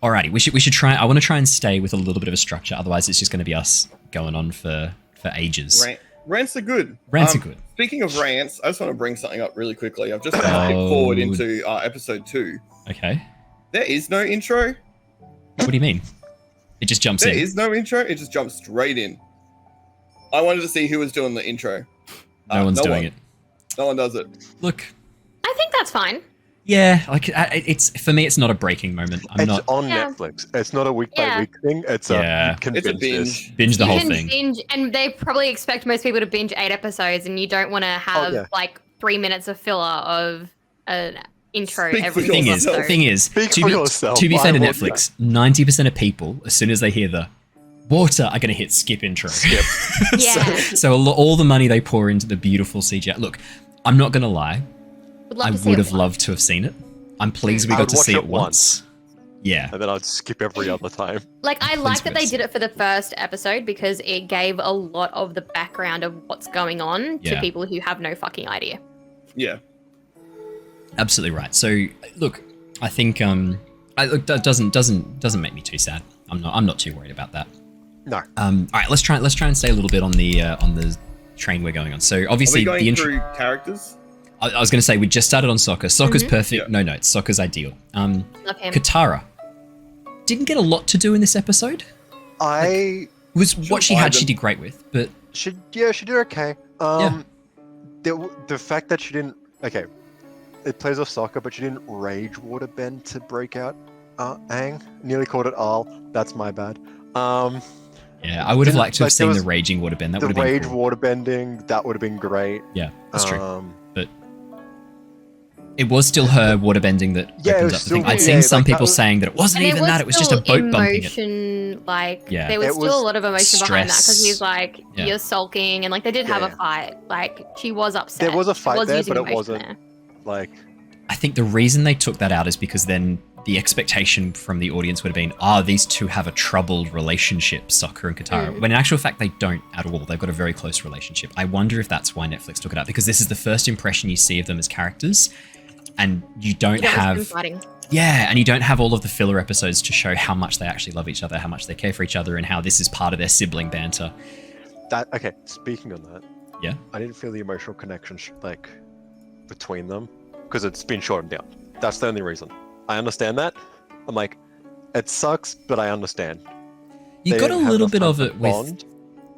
Alrighty, we should try. I want to try and stay with a little bit of a structure. Otherwise, it's just going to be us going on for ages. Rants are good. Rants are good. Speaking of rants, I just want to bring something up really quickly. I've just skip forward into episode 2. Okay. There is no intro. What do you mean? It just jumps in. There is no intro. It just jumps straight in. I wanted to see who was doing the intro. No one's doing it. No one does it. Look. I think that's fine. Yeah, like it's for me, it's not a breaking moment. It's on Netflix. It's not a week by week thing. It's a binge. Binge the whole thing. Binge, and they probably expect most people to binge 8 episodes, and you don't want to have like 3 minutes of filler of an intro every thing episode. Thing is, to be fair to Netflix, 90% of people, as soon as they hear the water, are going to hit skip intro. Skip. Yeah. So all the money they pour into the beautiful CGI. Look, I'm not going to lie. I would have loved to have seen it. I'm pleased we got to see it once. Yeah. And then I'd skip every other time. Like, I like that they did it for the first episode because it gave a lot of the background of what's going on to people who have no fucking idea. Yeah. Absolutely right. So, look, I think that doesn't make me too sad. I'm not too worried about that. No. All right, let's try and stay a little bit on the train we're going on. So obviously Are we going through characters? I was going to say we just started on Sokka. Sokka's perfect. No notes. Sokka's ideal. Katara didn't get a lot to do in this episode. What she had, she did great with, but she did okay. The fact that she didn't it plays off Sokka, but she didn't rage waterbend to break out Aang. Nearly called it Al. That's my bad. Yeah, I would have liked to have seen the raging waterbend. That would have been rage cool. waterbending. That would have been great. Yeah, that's true. But it was still her waterbending that opened up the thing. I'd seen some people saying that it wasn't even that. It was just a boat bumping it. There was still a lot of emotion behind that because he's like, you're sulking, and like they did have a fight. Like she was upset. There was a fight there, but it wasn't like. I think the reason they took that out is because then the expectation from the audience would have been, these two have a troubled relationship, Sokka and Katara. When in actual fact, they don't at all. They've got a very close relationship. I wonder if that's why Netflix took it out, because this is the first impression you see of them as characters, and you don't have... Yeah, and you don't have all of the filler episodes to show how much they actually love each other, how much they care for each other, and how this is part of their sibling banter. Speaking on that, yeah, I didn't feel the emotional connection between them because it's been shortened down. That's the only reason. I understand that. I'm like, it sucks, but I understand. You got a little bit of it with.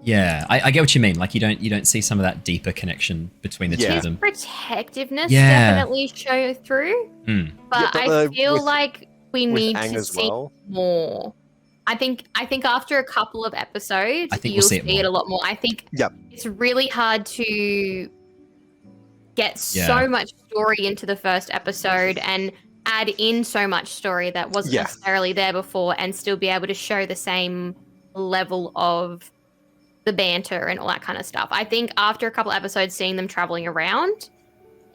Yeah, I get what you mean. Like you don't see some of that deeper connection between the two of them. Protectiveness definitely show through, but I feel like we need to see more. I think after a couple of episodes, you'll see it a lot more. I think it's really hard to get so much story into the first episode and add in so much story that wasn't necessarily there before and still be able to show the same level of the banter and all that kind of stuff. I think after a couple episodes seeing them traveling around,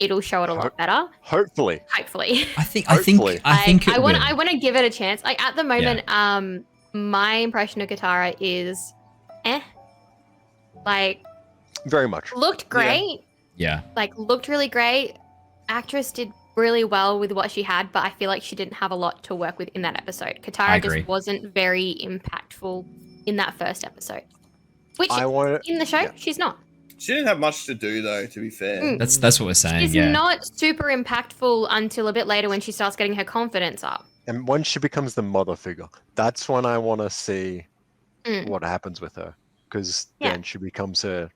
it'll show it a lot better. Hopefully. I think I want to give it a chance. Like at the moment, my impression of Katara is like very much. Looked great. Yeah. Like looked really great. Actress did really well with what she had, but I feel like she didn't have a lot to work with in that episode. Katara just wasn't very impactful in that first episode. Which in the show, she's not. She didn't have much to do though, to be fair. That's what we're saying. She's not super impactful until a bit later when she starts getting her confidence up. And once she becomes the mother figure, that's when I want to see what happens with her. Because then she becomes her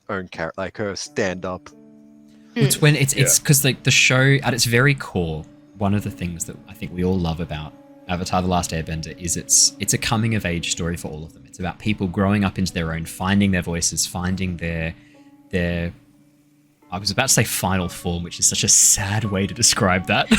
own character, like her stand-up. It's when it's because like the show at its very core, one of the things that I think we all love about Avatar the Last Airbender is it's a coming of age story for all of them. It's about people growing up into their own, finding their voices, finding their I was about to say final form, which is such a sad way to describe that.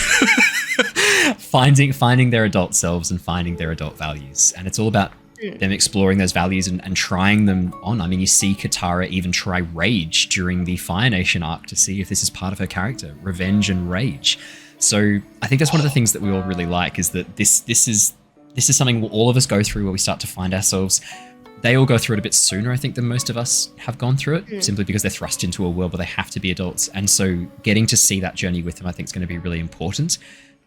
finding their adult selves and finding their adult values. And it's all about them exploring those values and trying them on. I mean, you see Katara even try rage during the Fire Nation arc to see if this is part of her character, revenge and rage. So I think that's one of the things that we all really like is that this is something all of us go through where we start to find ourselves. They all go through it a bit sooner, I think, than most of us have gone through it, simply because they're thrust into a world where they have to be adults. And so getting to see that journey with them, I think, is going to be really important.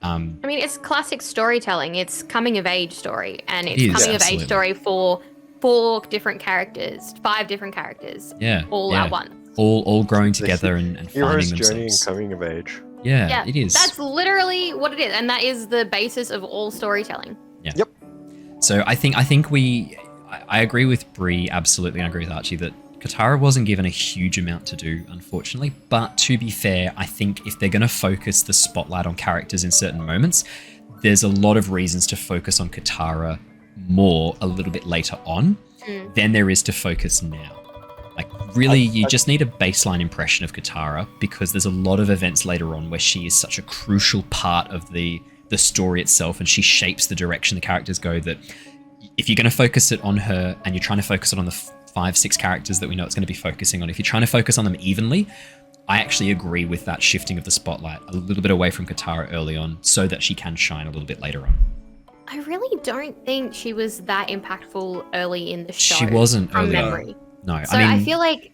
I mean, it's classic storytelling. It's coming of age story, and it's coming of age story for 4 different characters, 5 different characters, all at once. All growing together and finding hero's themselves. Journey and coming of age. Yeah, it is. That's literally what it is, and that is the basis of all storytelling. Yeah. Yep. So I think I agree with Bree absolutely, and I agree with Archie that Katara wasn't given a huge amount to do, unfortunately. But to be fair, I think if they're going to focus the spotlight on characters in certain moments, there's a lot of reasons to focus on Katara more a little bit later on than there is to focus now. Like, really, you just need a baseline impression of Katara because there's a lot of events later on where she is such a crucial part of the story itself, and she shapes the direction the characters go, that if you're going to focus it on her and you're trying to focus it on the 5-6 characters that we know it's going to be focusing on, if you're trying to focus on them evenly, I actually agree with that shifting of the spotlight a little bit away from Katara early on so that she can shine a little bit later on. I really don't think she was that impactful early in the show. She wasn't from early memory. No, So I mean, I feel like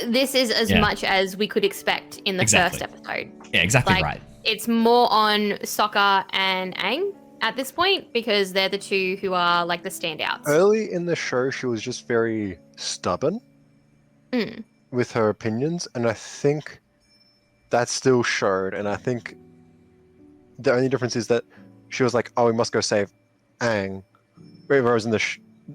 this is as much as we could expect in the first episode. Yeah, exactly like, right. It's more on Sokka and Aang at this point because they're the two who are like the standouts. Early in the show, she was just very stubborn with her opinions, and I think that still showed. And I think the only difference is that she was like, "Oh, we must go save Aang," whereas in the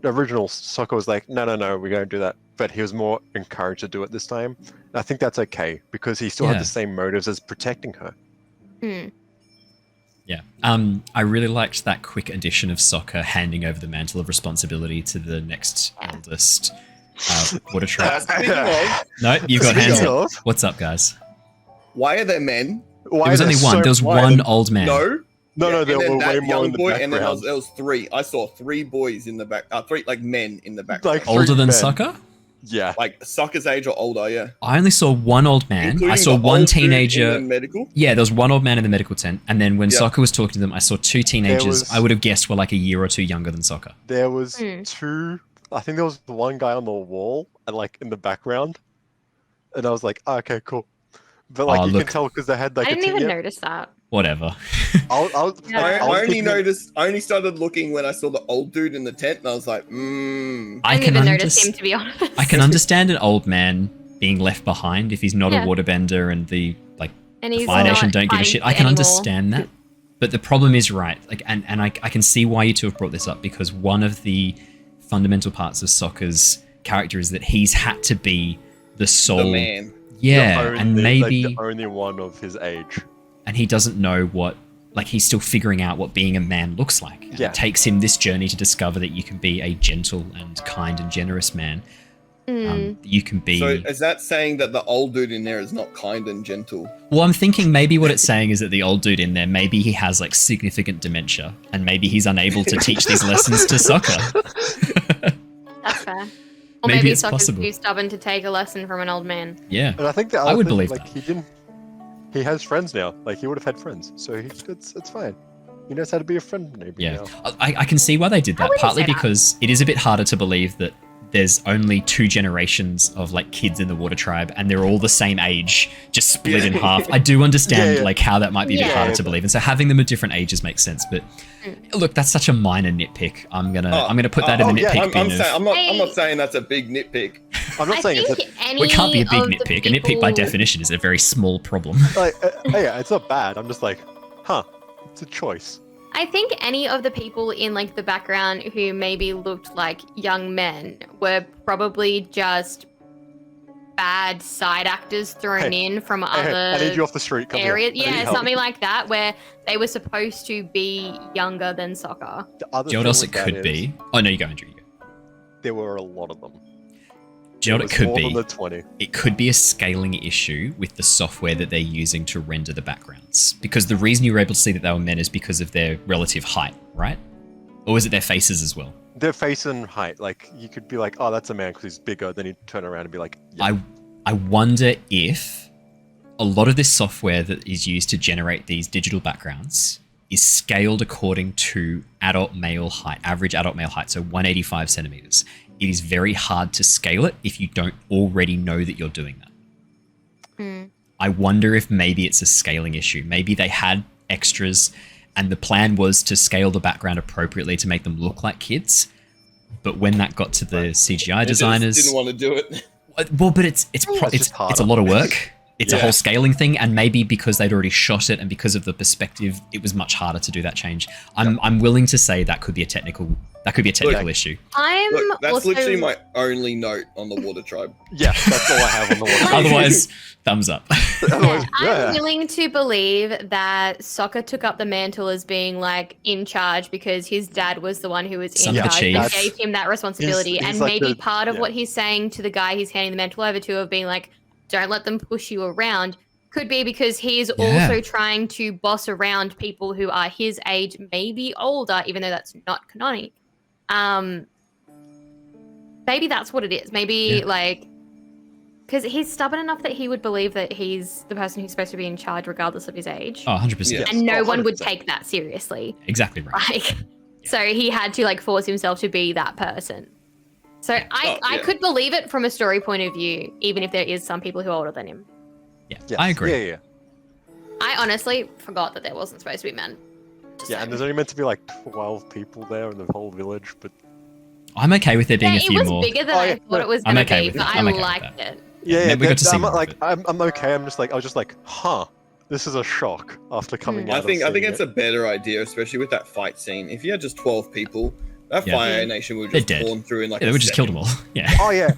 original, Sokka was like, "No, we're going to do that." But he was more encouraged to do it this time. And I think that's okay because he still had the same motives as protecting her. Yeah. I really liked that quick addition of Sokka handing over the mantle of responsibility to the next eldest water tribe. No, you've got hands up. What's up, guys? Why are there men? There was only one. There was one old man. No, there were way more in the background. And then there was 3. I saw 3 boys in the back. 3 like men in the background. Like older than men. Sokka? Yeah. Like Sokka's age or older, yeah. I only saw one old man. Including I saw the one old dude teenager. in the medical? Yeah, there was one old man in the medical tent. And then when Sokka was talking to them, I saw 2 teenagers. I would have guessed were like a year or 2 younger than Sokka. There was 2. I think there was the one guy on the wall and like in the background. And I was like, oh, okay, cool. But like you can tell because they had like I didn't even notice that. Whatever. I only started looking when I saw the old dude in the tent, and I was like, I didn't even notice him, to be honest. I can understand an old man being left behind if he's not a waterbender and the Fire Nation don't give a shit. I can understand that. But the problem is, right, like, and I can see why you two have brought this up, because one of the fundamental parts of Sokka's character is that he's had to be the soul. The man. Yeah, and maybe like the only one of his age. And he doesn't know what, like, he's still figuring out what being a man looks like. And it takes him this journey to discover that you can be a gentle and kind and generous man. You can be. So is that saying that the old dude in there is not kind and gentle? Well, I'm thinking maybe what it's saying is that the old dude in there, maybe he has like significant dementia, and maybe he's unable to teach these lessons to Sokka. That's fair. Or maybe maybe it's Sokka's possible. too stubborn to take a lesson from an old man. Yeah. And I think the other I would thing, believe like, that. He has friends now. Like he would have had friends, so it's fine. He knows how to be a friend maybe now. I can see why they did that, partly because it is a bit harder to believe that there's only 2 generations of like kids in the water tribe and they're all the same age, just split in half. I do understand like how that might be a bit harder to believe, and so having them at different ages makes sense. But look, that's such a minor nitpick. I'm gonna put that in the nitpick bin. I'm not saying that's a big nitpick. I'm not saying well, it can't be a big nitpick. A nitpick by definition is a very small problem. Like, yeah, it's not bad. I'm just like, it's a choice. I think any of the people in like the background who maybe looked like young men were probably just bad side actors thrown in from other I need you off the street. Come areas. Here. Yeah, something like that, where they were supposed to be younger than Sokka. Do you know what else it could be? Oh no, you go, Andrew. There were a lot of them. Do you know what it could more be? Than the 20. It could be a scaling issue with the software that they're using to render the backgrounds. Because the reason you were able to see that they were men is because of their relative height, right? Or was it their faces as well? Their face and height. Like, you could be like, oh, that's a man because he's bigger. Then you turn around and be like, yeah. I wonder if a lot of this software that is used to generate these digital backgrounds is scaled according to adult male height, average adult male height, so 185 centimeters. It is very hard to scale it if you don't already know that you're doing that. I wonder if maybe it's a scaling issue. Maybe they had extras and the plan was to scale the background appropriately to make them look like kids. But when that got to the CGI designers, didn't want to do it. Well, but it's a lot of work. it's a whole scaling thing, and maybe because they'd already shot it and because of the perspective, it was much harder to do that change. I'm willing to say that could be a technical issue. Look, that's also... literally my only note on the Water Tribe. Yeah, that's all I have on the Water Tribe. Otherwise, thumbs up. I'm willing to believe that Sokka took up the mantle as being like in charge because his dad was the one who was in charge and gave him that responsibility. He's and like maybe part of what he's saying to the guy he's handing the mantle over to of being like, don't let them push you around, could be because he's also trying to boss around people who are his age, maybe older, even though that's not canonic. Maybe that's what it is. Maybe like, because he's stubborn enough that he would believe that he's the person who's supposed to be in charge regardless of his age. Oh, 100%. And no one would take that seriously. Exactly right. Like, so he had to like force himself to be that person. So I could believe it from a story point of view, even if there is some people who are older than him. Yeah, I agree. Yeah. I honestly forgot that there wasn't supposed to be men. And there's only meant to be like 12 people there in the whole village, but I'm okay with there being a few more. It was bigger than I thought it was going to be, but I liked it. Yeah, we got to see I'm okay. I was just like, huh, this is a shock after coming out. I think it's a better idea, especially with that fight scene. If you had just 12 people, that Fire Nation would just torn through in like they would just killed them all. Yeah. Oh yeah.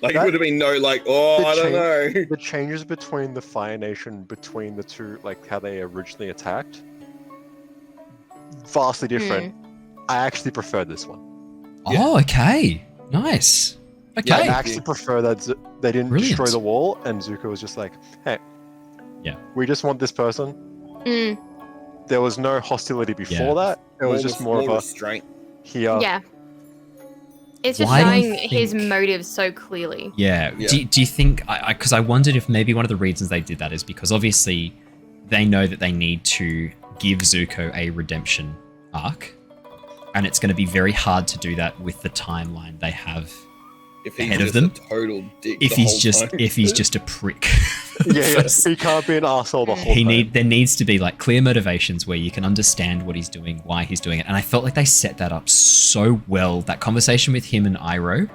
Like it would have been no like, I don't know. The changes between the Fire Nation, between the two, like how they originally attacked, vastly different. I actually prefer this one. Oh, okay. Nice. Okay. I actually prefer that they didn't destroy the wall, and Zuko was just like, hey, we just want this person. There was no hostility before that. It was just more of a restraint. Here. Yeah. It's just showing his motives so clearly. Yeah. Do you think, because I wondered if maybe one of the reasons they did that is because obviously they know that they need to give Zuko a redemption arc, and it's going to be very hard to do that with the timeline they have ahead of them. Total dick if he's just a prick. He can't be an arsehole the whole time. There needs to be like clear motivations where you can understand what he's doing, why he's doing it. And I felt like they set that up so well. That conversation with him and Iroh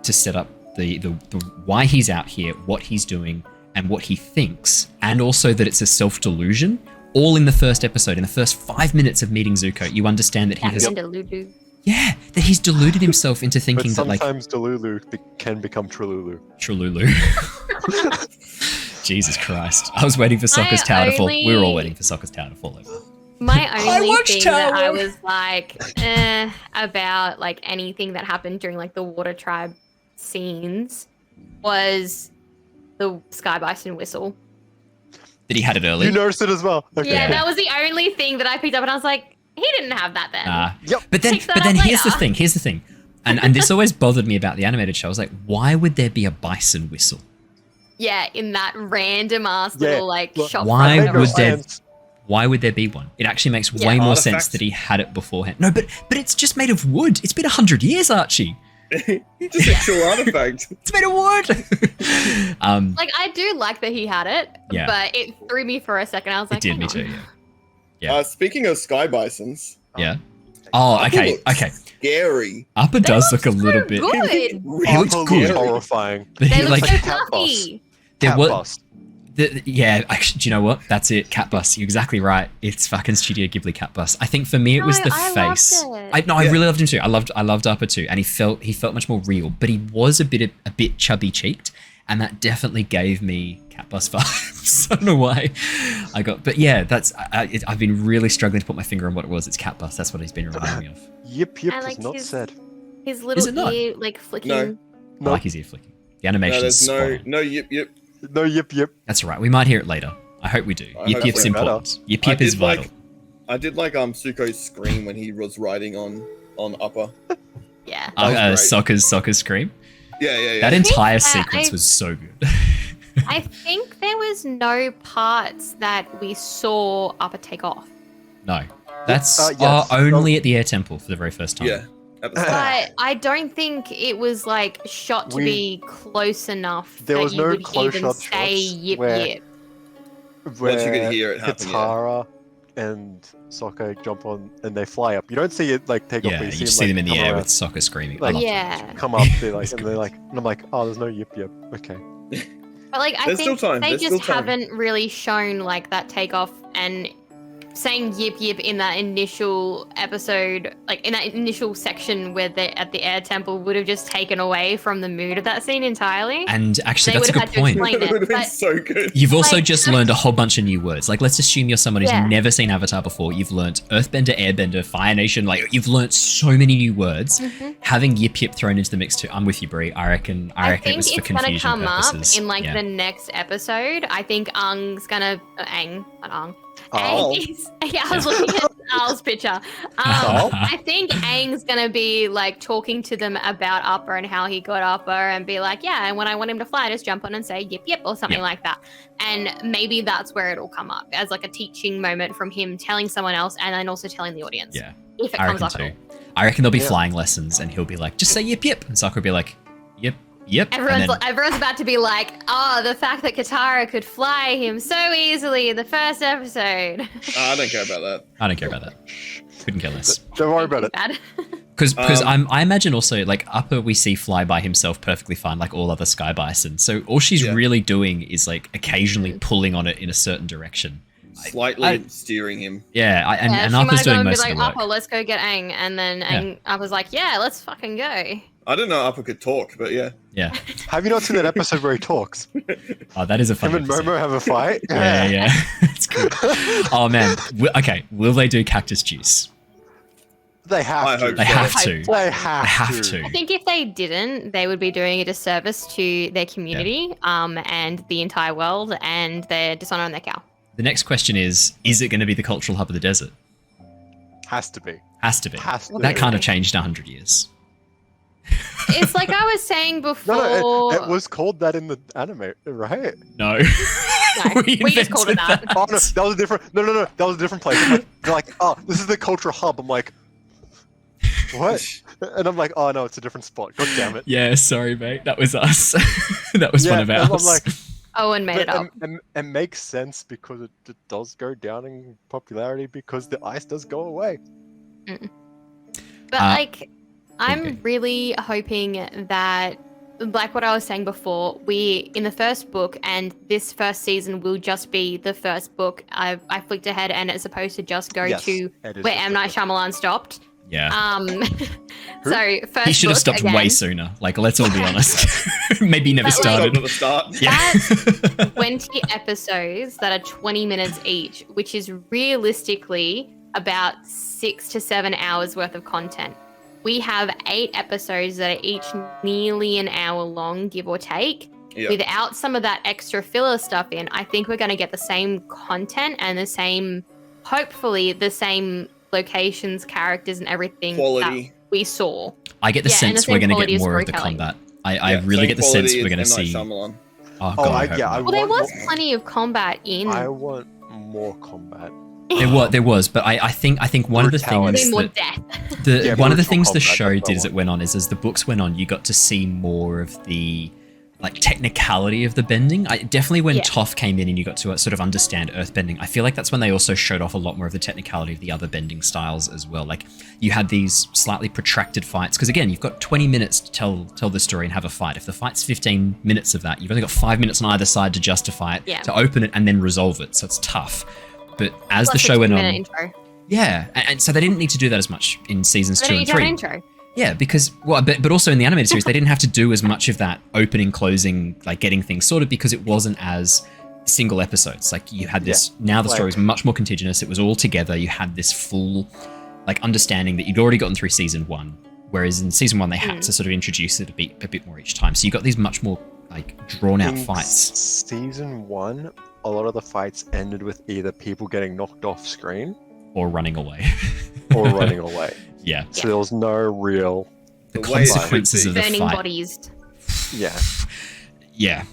to set up the why he's out here, what he's doing, and what he thinks, and also that it's a self-delusion. All in the first episode, in the first 5 minutes of meeting Zuko, you understand that he has... Yeah, that he's deluded himself into thinking that like... sometimes Delulu can become Trululu. Jesus Christ. I was waiting for Sokka's tower to fall. We were all waiting for Sokka's tower to fall over. My only thing that I was like, about like anything that happened during like the Water Tribe scenes was the Sky Bison whistle. That he had it early? You noticed it as well. Okay. Yeah, that was the only thing that I picked up, and I was like, he didn't have that then. But then here's the thing. And this always bothered me about the animated show. I was like, why would there be a bison whistle? Yeah, in that random ass little like shop. Why would there be one? It actually makes way more sense that he had it beforehand. No, but it's just made of wood. It's been 100 years, Archie. Just a cool artifact. It's made of wood. Like I do like that he had it, but it threw me for a second. I was like, it did me too. Yeah. Speaking of sky bisons. Yeah. Oh, okay. Scary. Upper does look a little bit. Good. He looks good. Horrifying. They look like so cat fluffy. Cat bust. Actually, do you know what? That's it. Cat bust. You're exactly right. It's fucking Studio Ghibli cat bust. I think for me it was the face. I really loved him too. I loved Upper too, and he felt much more real. But he was a bit chubby cheeked, and that definitely gave me cat bust vibes. I don't know why I got, but yeah, I've been really struggling to put my finger on what it was. It's cat bust. That's what he's been reminding me of. Yip was not said. His little ear like flicking. No. I like his ear flicking. The animation is no yip. No yip. That's all right. We might hear it later. I hope we do. Yip's important. Yip is vital. I did like Suko's scream when he was riding on Upper. Yeah. Sokka's scream. Yeah. That entire sequence was so good. I think there was no parts that we saw Upper take off. No. That's only at the Air Temple for the very first time. Yeah. But I don't think it was like shot to be close enough there that was you no would close even up say shots yip. Where once you could hear it happen, Katara and Sokka jump on and they fly up. You don't see it like take off. Yeah, you just see them in the air with Sokka screaming. Like, yeah. Come up, and they're like, and I'm like, oh, there's no yip. Okay. But like, I There's think still time. they There's just still time. haven't really shown like that takeoff and saying yip yip in that initial episode, like in that initial section where they're at the air temple, would have just taken away from the mood of that scene entirely. And actually, They that's a would good have had to point. explain It would have been but- so good. You've also Like- just learned a whole bunch of new words. Like, let's assume you're someone who's Yeah. never seen Avatar before. You've learned Earthbender, Airbender, Fire Nation. Like, you've learned so many new words. Mhm. Having Yip Yip thrown into the mix too. I'm with you, Bree. I reckon I it think was for it's gonna confusion come purposes. up in like Yeah. the next episode. I think Aang's gonna Aang, not Aang. Al? Aang is, yeah, I was looking at Al's picture. I think Aang's gonna be like talking to them about Upper and how he got Upper, and be like, yeah, and when I want him to fly, I just jump on and say yip yip or something Yep. like that. And maybe that's where it'll come up as like a teaching moment from him telling someone else, and then also telling the audience. Yeah. If it I comes reckon up too. at all. I reckon there'll be Yeah. flying lessons, and he'll be like, just say yip yip, and Sakura will be like, yip yip. and then- Everyone's about to be like, oh, the fact that Katara could fly him so easily in the first episode. I don't care about that. I don't care about that. Couldn't care less. Don't worry about it. Bad. Because I imagine also like Upper we see fly by himself perfectly fine, like all other sky bison. So all she's Yeah. really doing is like occasionally pulling on it in a certain direction. Slightly steering him. Yeah, and she Upper's might go doing and be most like, of the work. Upper, let's go get Aang. And then Aang, Upper's like, yeah, let's fucking go. I don't know if Upper could talk, but yeah. Yeah. Have you not seen that episode where he talks? Oh, that is a fun Him and episode. Momo have a fight? Yeah. It's good. Oh man. Okay, will they do cactus juice? They have I to. hope They so. have to. They They have, have to. I think if they didn't, they would be doing a disservice to their community and the entire world, and they're dishonoring their cow. The next question is it going to be the cultural hub of the desert? Has to be. Has to be. Has to That be. can't have changed in 100 years. It's like I was saying before. No, it was called that in the anime, right? No. No, we just called it invented that. Oh no, that was a different. No, that was a different place. I'm like, they're like, oh, this is the cultural hub. I'm like, what? And I'm like, oh no, it's a different spot. God damn it. Yeah, sorry, mate. That was us. That was one of and ours. I'm like, Owen made it up. it makes sense because it does go down in popularity because the ice does go away. But okay. I'm really hoping that, like what I was saying before, we in the first book and this first season will just be the first book. I flicked ahead and it's supposed to just go Yes, to it is where the M. Night Shyamalan stopped. Yeah. So first He should have book, stopped again, way sooner. Like, let's all be honest. Maybe he never But, like- started. At the start. Yeah. That's 20 episodes that are 20 minutes each, which is realistically about 6 to 7 hours worth of content. We have 8 episodes that are each nearly an hour long, give or take. Yeah. Without some of that extra filler stuff in, I think we're going to get the same content and the same, hopefully, the same locations, characters, and everything Quality. that we saw. I get the Yeah, and the sense we're same going to quality get of more of the storytelling. combat. I Yeah, really same get the sense quality we're as going to M. Night see. Shyamalan. Oh, Oh, God, I I hope yeah, not. I Well, there want was plenty of combat in. I want more combat. There was, but I think one of the Brutality. things more that death. Yeah, one of the brutal things the combat, show that's did what as I it went on is as the books went on, you got to see more of the like technicality of the bending. Definitely when Yeah. Toph came in and you got to sort of understand earthbending, I feel like that's when they also showed off a lot more of the technicality of the other bending styles as well. Like you had these slightly protracted fights because again, you've got 20 minutes to tell the story and have a fight. If the fight's 15 minutes of that, you've only got 5 minutes on either side to justify it, Yeah. to open it and then resolve it. So it's tough. But as the Plus a show went 2-minute on, intro. yeah, and so they didn't need to do that as much in seasons They 2 don't and need to have 3. an intro. Yeah, because but also in the animated series, they didn't have to do as much of that opening, closing, like getting things sorted because it wasn't as single episodes. Like you had this. Now the story was much more contiguous. It was all together. You had this full, like understanding that you'd already gotten through season 1, whereas in season 1 they had to sort of introduce it a bit more each time. So you got these much more like drawn out In fights. Season 1, a lot of the fights ended with either people getting knocked off screen Or running away. or running away. Yeah. So there was no real. The The way it should consequences be. of the Burning fight. bodies. Yeah. Yeah.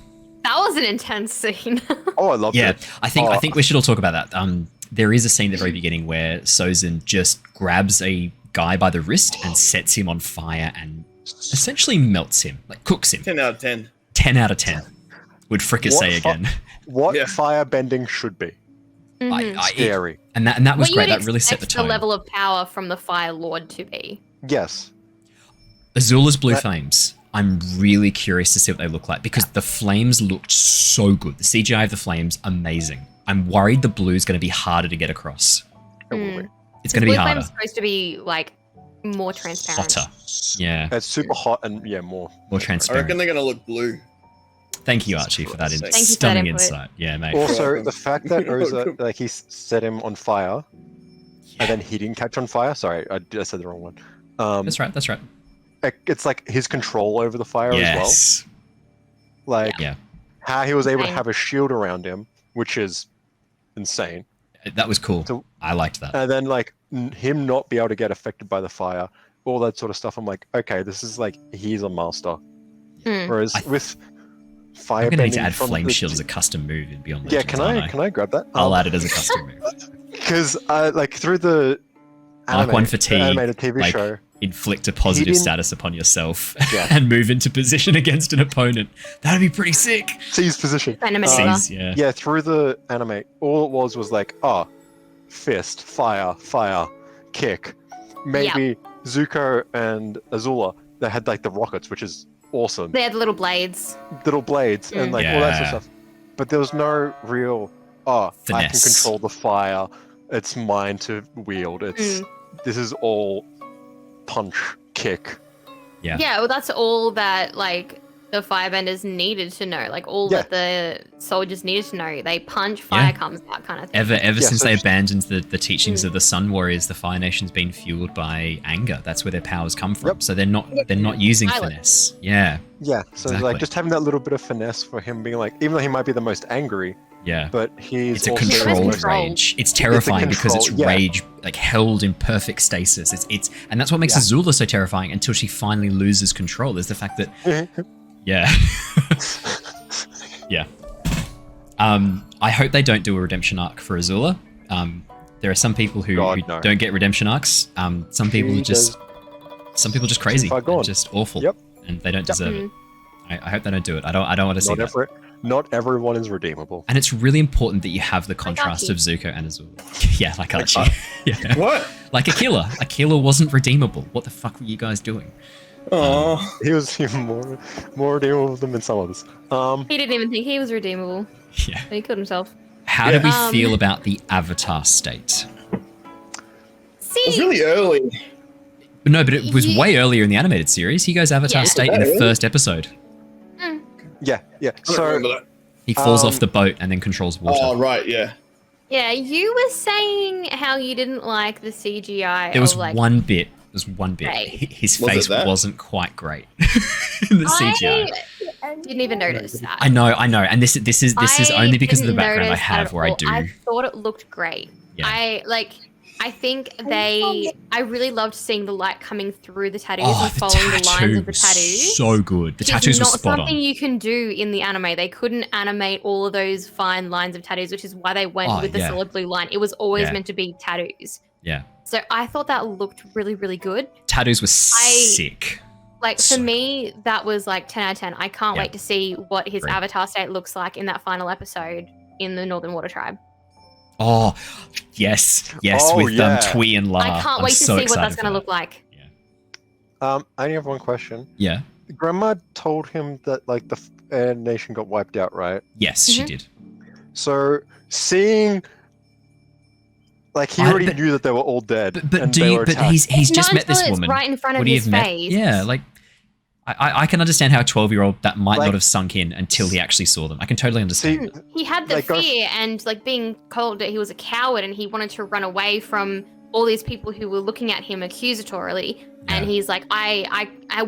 That was an intense scene. Oh, I loved Yeah, it. I think we should all talk about that. There is a scene at the very beginning where Sozin just grabs a guy by the wrist and sets him on fire and essentially melts him, like cooks him. 10 out of 10. 10 out of 10, would Fricka What say fu- again. What Yeah. firebending should be. Scary. And that was What you great. would That really set the expect tone. level of power from the Fire Lord to be. Yes. Azula's blue That- flames. I'm really curious to see what they look like because the flames looked so good. The CGI of the flames, amazing. I'm worried the blue's going to be harder to get across. It's going to be harder. Blue flame's supposed to be like more transparent. Hotter. Yeah. It's super hot and more I transparent. reckon they're going to look blue. Thank you, Archie, for that Thank you for that stunning input. insight. Yeah, mate. Also, the fact that Urza, like, he set him on fire, and then he didn't catch on fire. Sorry, I said the wrong one. That's right. It's like his control over the fire as well. Like, how he was able to have a shield around him, which is insane. That was cool. So- I liked that. And then, like, him not be able to get affected by the fire, all that sort of stuff. I'm like, okay, this is like, he's a master. Whereas with fire, I'm gonna need to add flame shield as a custom move in Beyond Legends. Can I grab that? I'll add it as a custom move. Because like through the Mark one fatigue, animated TV like, show, inflict a positive didn't- status upon yourself and move into position against an opponent. That'd be pretty sick. seize position. Seize, yeah. Yeah, through the anime, all it was like, fist, fire, kick. Maybe Zuko and Azula, they had like the rockets, which is awesome. They had little blades. And like all that sort of stuff. But there was no real, I can Finesse. control the fire. It's mine to wield. This is all punch, kick. Yeah, well, that's all that like the firebenders needed to know. Like all that the soldiers needed to know. They punch, fire comes out, kind of thing. Ever since they abandoned the teachings of the Sun Warriors, the Fire Nation's been fueled by anger. That's where their powers come from. So they're not using finesse. Yeah. Yeah. So Exactly. like just having that little bit of finesse for him being like, even though he might be the most angry, but he's it's a also the controlled most rage. It's terrifying because it's rage like held in perfect stasis. It's and that's what makes Azula so terrifying until she finally loses control. Is the fact that yeah. I hope they don't do a redemption arc for Azula. There are some people who don't get redemption arcs. Some people are just crazy. They're just awful. And they don't deserve it. I hope they don't do it. I don't want to see that. Not everyone is redeemable. And it's really important that you have the contrast of Zuko and Azula. Yeah, like Archie. Yeah. What? Like Aquila. Aquila wasn't redeemable. What the fuck were you guys doing? Oh, he was even more redeemable than some others. He didn't even think he was redeemable. Yeah. He killed himself. How did we feel about the Avatar state? See, it was really early. No, but it was way earlier in the animated series. He goes Avatar state in the first episode. Yeah. I don't So remember that. He falls off the boat and then controls water. Oh, right, yeah. Yeah, you were saying how you didn't like the CGI. There was of, like, one bit. Right. His Was it face that? wasn't quite great in the CGI. I didn't even notice that. I know, and this is only because of the didn't background I notice have that where I at do. all. I thought it looked great. Yeah. I think I really loved seeing the light coming through the tattoos Oh, and the following the lines of the tattoos, tattoos. so good. The Which tattoos is were not spot something on. you can do in the anime. They couldn't animate all of those fine lines of tattoos, which is why they went with the solid blue line. It was always meant to be tattoos. Yeah, So I thought that looked really, really good. tattoos were sick. Like, So for me, that was like 10 out of 10. I can't wait to see what his Great. avatar state looks like in that final episode in the Northern Water Tribe. Oh, yes, Oh, with yeah. Twee and La. I can't wait to so see what that's excited going to for look like. I only have one question. Yeah. Grandma told him that like the Air Nation got wiped out, right? Yes, she did. So seeing, like, he already knew that they were all dead. But and do they you? were But attacked. he's just Not met this until it's woman. right in front of Would he his have met? face. Yeah, like I can understand how a 12-year-old that might Like- not have sunk in until he actually saw them. I can totally understand. See, He had the Like, go- fear and like being told that he was a coward and he wanted to run away from all these people who were looking at him accusatorily. And Yeah. he's like, I,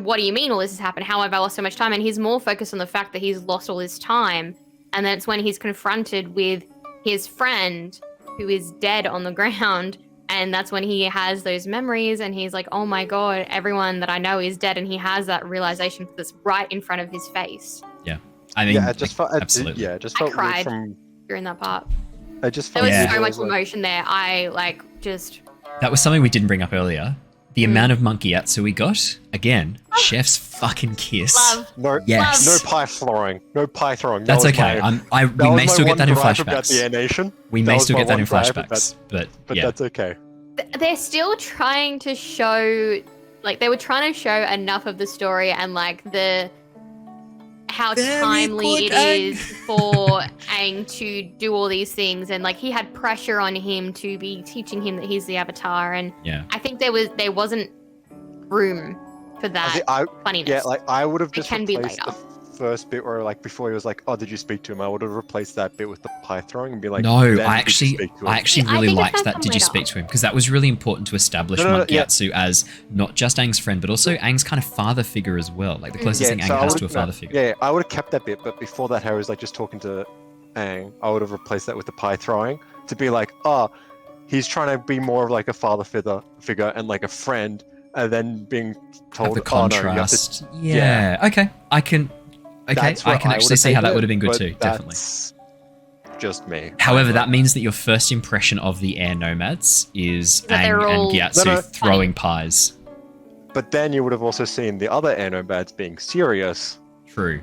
what do you mean all this has happened? How have I lost so much time? And he's more focused on the fact that he's lost all his time. And then it's when he's confronted with his friend who is dead on the ground. And that's when he has those memories and he's like, oh my God, everyone that I know is dead. And he has that realization that's right in front of his face I mean, yeah, it just felt. absolutely. Yeah, it just I felt weird cried. from. during that part. I just There felt was weird. so It much was like- emotion there. I like just That was something we didn't bring up earlier. The amount of monkey atsu we got, again, chef's fucking kiss. love. No, Yes. no pie throwing. No pie throwing. That's That was okay. my- We may was still my get that in one gripe about the flashbacks. Air Nation. We That may was still my get that one in gripe, but flashbacks. But But yeah. that's okay. They're still trying to show like they were trying to show enough of the story and like how Very timely good, it is for Aang to do all these things, and like he had pressure on him to be teaching him that he's the Avatar, and I think there wasn't room for that funniness. Yeah, like I would have just can be replaced later. the first bit where like before he was like, "Oh, did you speak to him?" I would have replaced that bit with the pie throwing and be like, No, "Then I did you actually speak to him?" really think liked it's that. come Did you later. speak to him? Because that was really important to establish No, Monk yeah. Gyatso as not just Aang's friend, but also Aang's kind of father figure as well. Like the closest thing so Aang I has would- to a father figure. Yeah, I would have kept that bit, but before that, Harry's like just talking to Aang. I would have replaced that with the pie throwing to be like, "Oh, he's trying to be more of like a father figure and like a friend," and then being told, Have the "Oh no, you have to." contrast. Yeah. Okay. I can That's where actually would've see how taken that it, would have been good but too. Definitely. that's just me. However, that means that your first impression of the air nomads is That they're Aang and all- Gyatso No, no. throwing pies. But then you would have also seen the other Anobads being serious. True.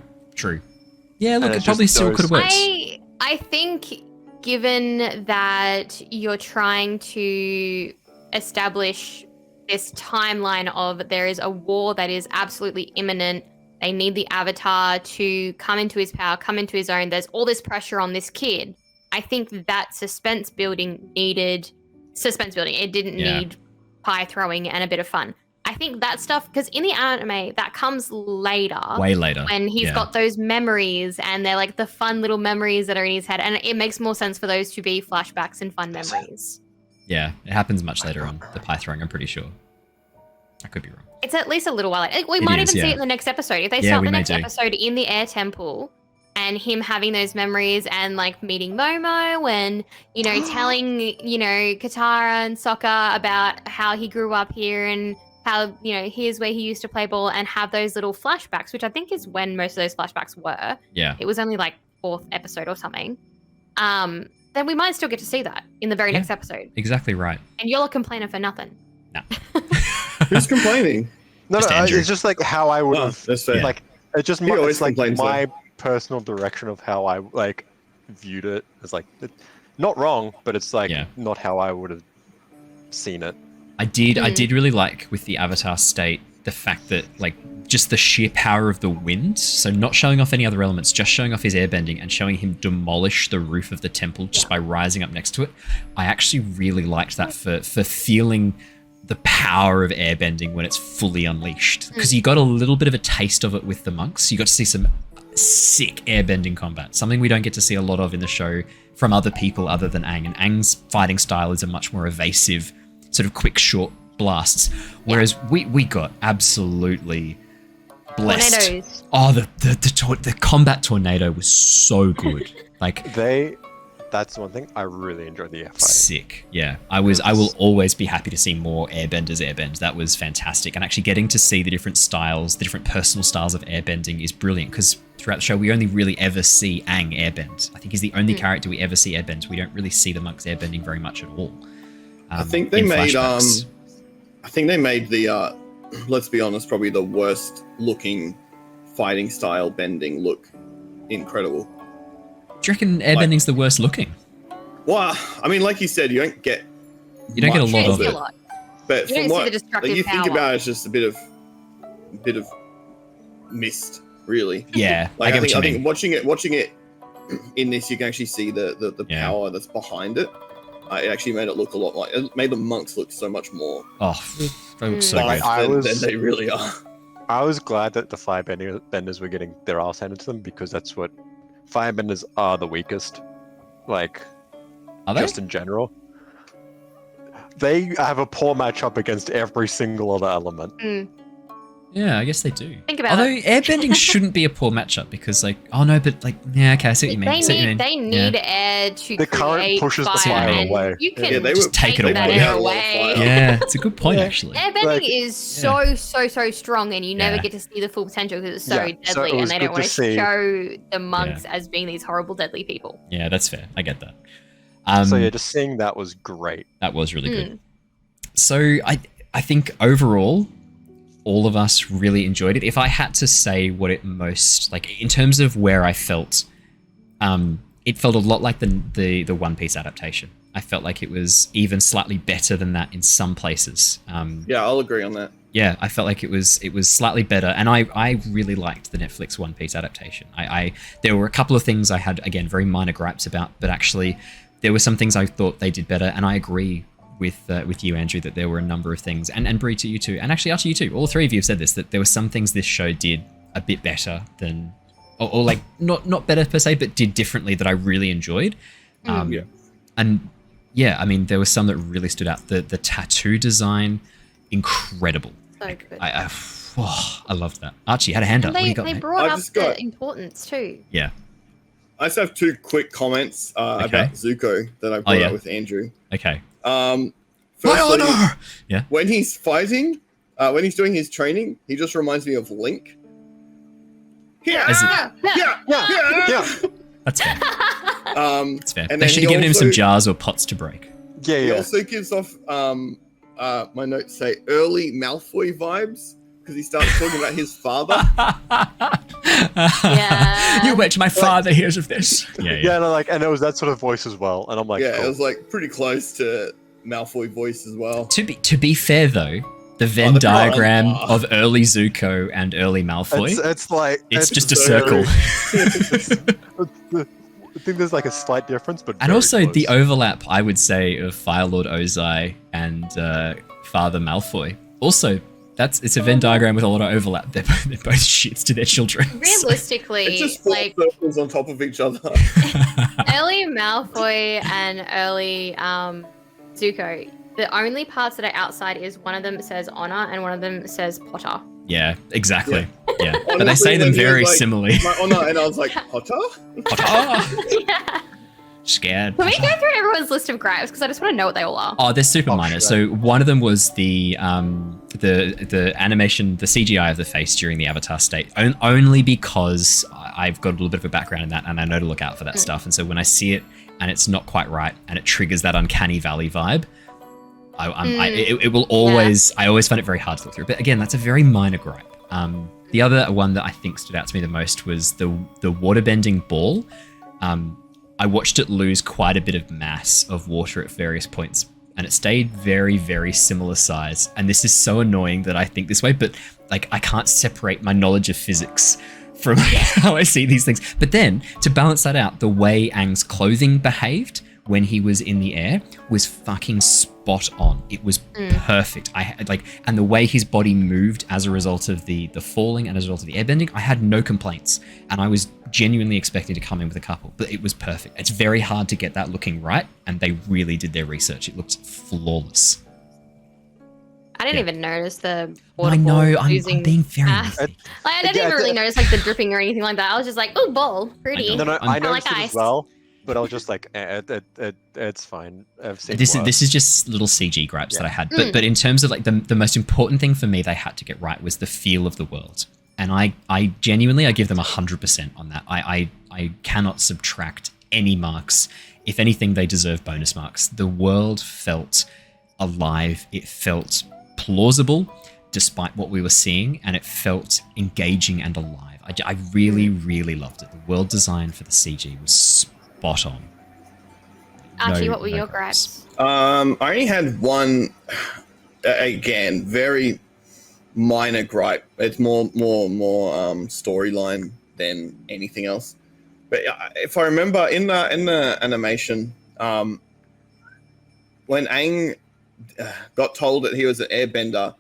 Yeah, look, And it it's probably just still could have those- worked. I think given that you're trying to establish this timeline of there is a war that is absolutely imminent, they need the Avatar to come into his power, come into his own, there's all this pressure on this kid. I think that suspense building needed suspense building. It didn't need pie throwing and a bit of fun. I think that stuff, because in the anime, that comes later. Way later. When he's got those memories and they're like the fun little memories that are in his head. And it makes more sense for those to be flashbacks and fun memories. Yeah, it happens much later on, the pie throwing, I'm pretty sure. I could be wrong. It's at least a little while later. We It might is, even see yeah. it in the next episode. If they Yeah, start we the may next do. episode in the air temple and him having those memories and like meeting Momo and, you know, telling, you know, Katara and Sokka about how he grew up here and how, you know, here's where he used to play ball and have those little flashbacks, which I think is when most of those flashbacks were. Yeah. It was only like 4th episode or something. Then we might still get to see that in the very next episode. Exactly right. And you're a complainer for nothing. No. Who's complaining? No, Just no, Andrew. it's just like how I would Oh, have, that's fair. like, it just He always it's like complains, my personal direction of how I like viewed it. It's like not wrong, but it's like not how I would have seen it. I did really like with the Avatar state the fact that like just the sheer power of the wind, so not showing off any other elements, just showing off his airbending and showing him demolish the roof of the temple just by rising up next to it. I actually really liked that for feeling the power of airbending when it's fully unleashed, because you got a little bit of a taste of it with the monks. You got to see some sick airbending combat, something we don't get to see a lot of in the show from other people other than Aang, and Aang's fighting style is a much more evasive sort of quick short blasts, whereas we got absolutely blessed. Tornadoes. Oh, the combat tornado was so good. Like that's one thing I really enjoyed the air fighting. sick. Yeah, I will always be happy to see more airbenders airbend. That was fantastic, and actually getting to see the different styles, the different personal styles of airbending is brilliant, because throughout the show we only really ever see Aang airbend. I think he's the only character we ever see airbend. We don't really see the monks airbending very much at all. I think they in made flashbacks. I think they made the let's be honest, probably the worst looking fighting style bending look incredible. Do you reckon airbending's the worst looking? Well, I mean, like you said, you don't get You don't get a much lot You of see a it. lot. But You from don't see what the destructive you think power. about, it's just a bit of mist, really. Yeah, Like I I get think, what I you think mean. watching it in this, you can actually see the Yeah. power that's behind it. It actually made it look a lot like it made the monks look so much more Oh, that looks so Like, good. than they really are. I was glad that the firebenders were getting their ass handed to them, because that's what firebenders are the weakest. Like, Are they? just in general. They have a poor matchup against every single other element. Yeah, I guess they do. Think about Although airbending shouldn't be a poor matchup, because like, oh no, but like, yeah, okay, I see what you mean. I see what you mean. They need air to The current create pushes the fire, fire and away. You can Yeah, they Just were take it take that away. air A lot of away. fire. Yeah, it's a good point Yeah. actually. Airbending Like- is so strong, and you never Yeah. get to see the full potential because it's so Yeah, so deadly, it and was they good don't want to to see- show the monks as being these horrible, deadly people. Yeah, that's fair. I get that. So yeah, just seeing that was great. That was really good. So I think overall, all of us really enjoyed it. If I had to say what it most like in terms of where I felt, it felt a lot like the One Piece adaptation. I felt like it was even slightly better than that in some places. Yeah, I'll agree on that. Yeah, I felt like it was slightly better, and I really liked the Netflix One Piece adaptation. There were a couple of things I had, again, very minor gripes about, but actually there were some things I thought they did better, and I agree with you, Andrew, that there were a number of things, and Bree, to you too, and actually Archie, you too. All three of you have said this, that there were some things this show did a bit better than, or like not better per se, but did differently that I really enjoyed. And yeah, I mean, there were some that really stood out. The tattoo design, incredible. So good. I loved that. Archie had a hand up. What do you got, They mate? brought up the importance too. Yeah. I just have two quick comments about Zuko that I brought up with Andrew. Okay. Firstly, yeah. When he's fighting, when he's doing his training, he just reminds me of Link. Yeah. That's fair. That's fair. And they should have given him some jars or pots to break. Yeah, He also gives off my notes say early Malfoy vibes because he starts talking about his father. Yeah. You wait till my father hears of this. Yeah, no, like, and it was that sort of voice as well, and I'm like, yeah, it was like pretty close to Malfoy voice as well. To be fair though, the Venn diagram of early Zuko and early Malfoy, it's just a circle. I think there's like a slight difference, but and also close. the overlap, I would say, of Fire Lord Ozai and Father Malfoy. Also, it's a Venn diagram with a lot of overlap. They're both shits to their children. Realistically, it's just four circles on top of each other. early Malfoy and early Zuko, the only parts that are outside is one of them says honor and one of them says Potter. Yeah, exactly. Yeah. Honestly, But they say them very like, similarly. My honor, and I was like, Potter? Potter? Yeah. Scared. Can we go through everyone's list of gripes? Because I just want to know what they all are. Oh, they're super minor. So one of them was the animation, the CGI of the face during the Avatar state, only because I've got a little bit of a background in that and I know to look out for that stuff. And so when I see it and it's not quite right and it triggers that uncanny valley vibe, it will always, I always find it very hard to look through. But again, that's a very minor gripe. The other one that I think stood out to me the most was the waterbending ball. I watched it lose quite a bit of mass of water at various points, and it stayed very, very similar size. And this is so annoying that I think this way, but like I can't separate my knowledge of physics from how I see these things. But then to balance that out, the way Aang's clothing behaved when he was in the air was fucking spot on. It was perfect. And the way his body moved as a result of the falling and as a result of the airbending, I had no complaints. And I was genuinely expecting to come in with a couple, but it was perfect. It's very hard to get that looking right, and they really did their research. It looked flawless. I didn't even notice the I know, I'm being very like, I didn't even really notice like the dripping or anything like that. I was just like, oh, ball, pretty. No, I noticed like it ice. as well, but I was just like, it's fine. I've seen This worse. is just little CG gripes that I had. But in terms of like the most important thing for me they had to get right was the feel of the world. And I genuinely, I give them 100% on that. I cannot subtract any marks. If anything, they deserve bonus marks. The world felt alive. It felt plausible despite what we were seeing, and it felt engaging and alive. I really, really loved it. The world design for the CG was spot on. Archie, what were your gripes? I only had one, again, very minor gripe. It's more storyline than anything else. But if I remember in the animation, when Aang got told that he was an airbender,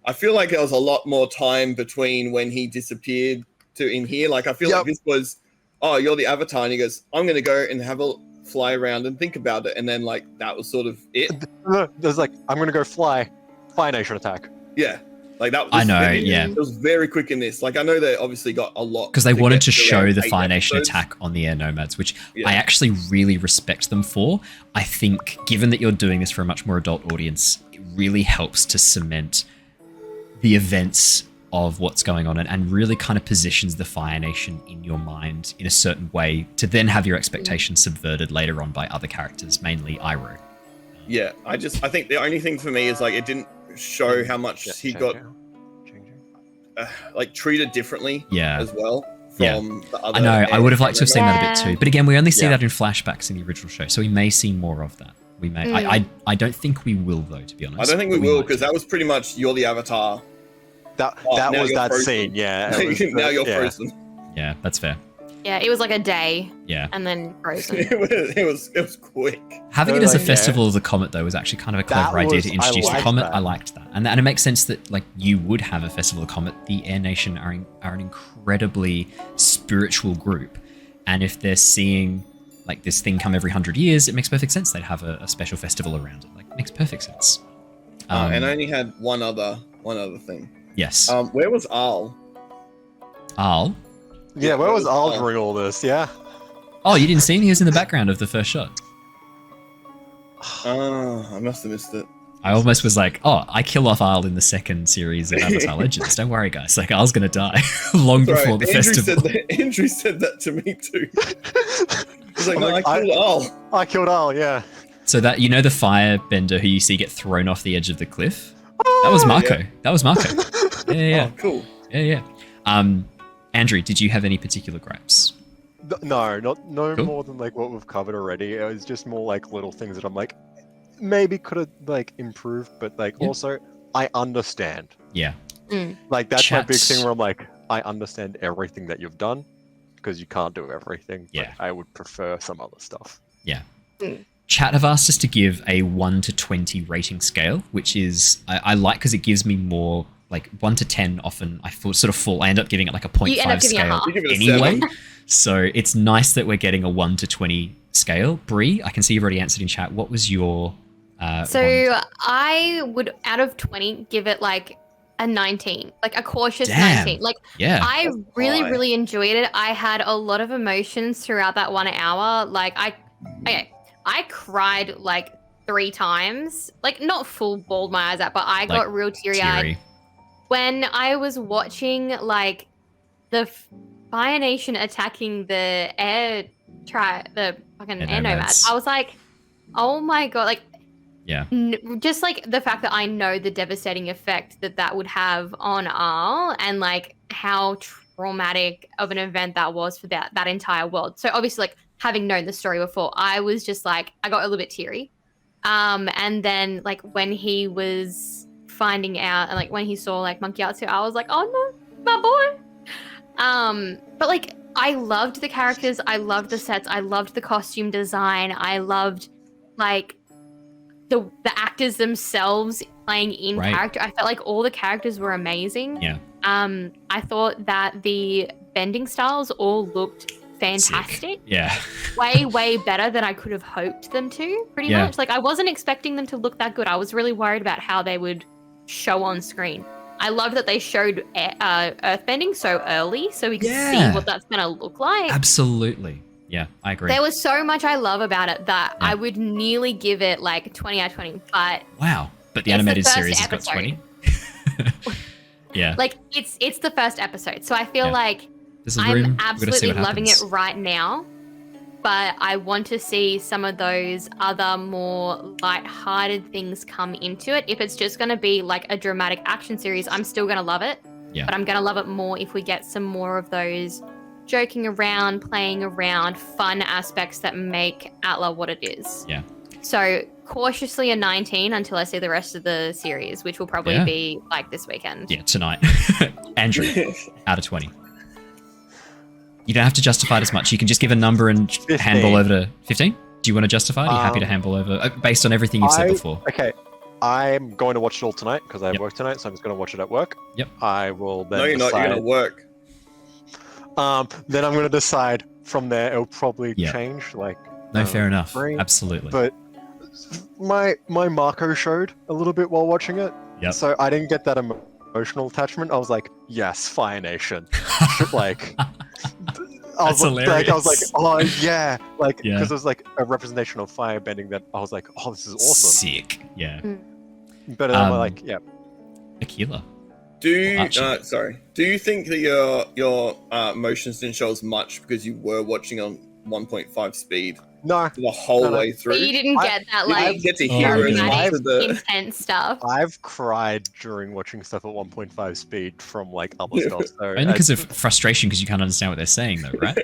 I feel like there was a lot more time between when he disappeared to in here. Like I feel like this was, oh, you're the Avatar, and he goes, I'm gonna go and have a fly around and think about it, and then like that was sort of it. There's like, I'm gonna go fly Nation attack. Yeah. Like that. I know, yeah. It was very quick in this. Like I know they obviously got a lot because they wanted to show around the 8 Fire Nation episodes. attack on the air nomads, which I actually really respect them for. I think, given that you're doing this for a much more adult audience, it really helps to cement the events of what's going on and really kind of positions the Fire Nation in your mind in a certain way to then have your expectations subverted later on by other characters, mainly Iroh. Yeah, I think the only thing for me is like it didn't show how much he got like treated differently as well from the other. I know, I would have liked to have seen that a bit Yeah. too. But again, we only see that in flashbacks in the original show, so we may see more of that. We may. I don't think we will, though, to be honest. I don't think we will, because that was pretty much you're the Avatar That now was you're that frozen. scene, yeah. Now you're yeah. frozen. Yeah, that's fair. Yeah, it was like a day Yeah. and then frozen. it was quick. Having No, it as a like, Festival of the Comet, though, was actually kind of a clever idea to introduce the comet. I liked that. And it makes sense that like you would have a Festival of the Comet. The Air Nation are an incredibly spiritual group. And if they're seeing like this thing come every 100 years, it makes perfect sense they'd have a special festival around it. Like, it makes perfect sense. And I only had one other thing. Yes. Where was Al? Al? Yeah, where was Al during all this? Yeah. Oh, you didn't see him? He was in the background of the first shot. I must have missed it. I almost was like, oh, I kill off Al in the second series of Avatar Legends. Don't worry, guys. Like, Al's gonna die long before the festival. Andrew said that to me too. He's like, no, I killed Al. I killed Al, yeah. So that, you know, the firebender who you see get thrown off the edge of the cliff? That was Mako. Yeah. That was Mako. Yeah. Oh, cool. Yeah. Andrew, did you have any particular gripes? No, no Cool. more than like what we've covered already. It was just more like little things that I'm like, maybe could have like improved, but like also I understand. Yeah. Like that's my big Chats. thing where I'm like, I understand everything that you've done because you can't do everything. But Yeah. I would prefer some other stuff. Yeah. Chat have asked us to give a 1 to 20 rating scale, which is, I like because it gives me more, like 1 to 10 often I end up giving it like a 0.5 You end up giving it scale half. You give it a anyway. 7. So it's nice that we're getting a 1 to 20 scale. Bree, I can see you've already answered in chat. What was your So I would, out of 20, give it like a 19, like a cautious Damn. 19. Like, Yeah. I really, high. really enjoyed it. I had a lot of emotions throughout that 1 hour. Like, I cried like 3 times. Like, not full bawled my eyes out, but I got real teary-eyed Teary. when I was watching like the Fire Nation attacking the the fucking Air air nomads. nomads. I was like, oh my god, like. Yeah. Just like the fact that I know the devastating effect that would have on Al and like how traumatic of an event that was for that entire world. So obviously, like having known the story before, I was just like, I got a little bit teary. And then like when he was finding out and like when he saw like Monkey Atsu, I was like, oh no, my boy. But like I loved the characters, I loved the sets, I loved the costume design, I loved like the actors themselves playing in character. I felt like all the characters were amazing. Yeah. I thought that the bending styles all looked fantastic. Sick. Yeah. way better than I could have hoped them to, pretty much. Like I wasn't expecting them to look that good. I was really worried about how they would show on screen. I love that they showed earthbending so early so we could see what that's going to look like. Absolutely. Yeah, I agree. There was so much I love about it that I would nearly give it like 20 out of 20, but wow. But the it's animated the first series has got episode. 20. Yeah. Like it's the first episode. So I feel like There's a room. I'm absolutely loving it right now. But I want to see some of those other more light-hearted things come into it. If it's just going to be like a dramatic action series, I'm still going to love it. Yeah. But I'm going to love it more if we get some more of those joking around, playing around, fun aspects that make ATLA what it is. Yeah. So cautiously a 19 until I see the rest of the series, which will probably be like this weekend. Yeah, tonight. Andrew, out of 20. You don't have to justify it as much. You can just give a number and 15. handball over to 15. Do you want to justify it? Are you happy to handball over based on everything you've said before? Okay. I'm going to watch it all tonight because I have work tonight, so I'm just going to watch it at work. Yep. I will then No, you're not. You're going to work. Then I'm going to decide from there. It'll probably change. Like No, fair enough. brain. Absolutely. But my Mako showed a little bit while watching it. Yep. So I didn't get that emotional attachment. I was like, yes, Fire Nation. Like, I was like, oh yeah, like because it was like a representation of firebending that I was like, oh, this is awesome. Sick. Yeah. But I'm like, yeah. Aquila. Do you think that your emotions didn't show as much because you were watching on 1.5 speed? No. The whole way through. But you didn't get that like get to hear dramatic, the intense stuff. I've cried during watching stuff at 1.5 speed from like other stuff. So Only because of frustration, because you can't understand what they're saying, though, right?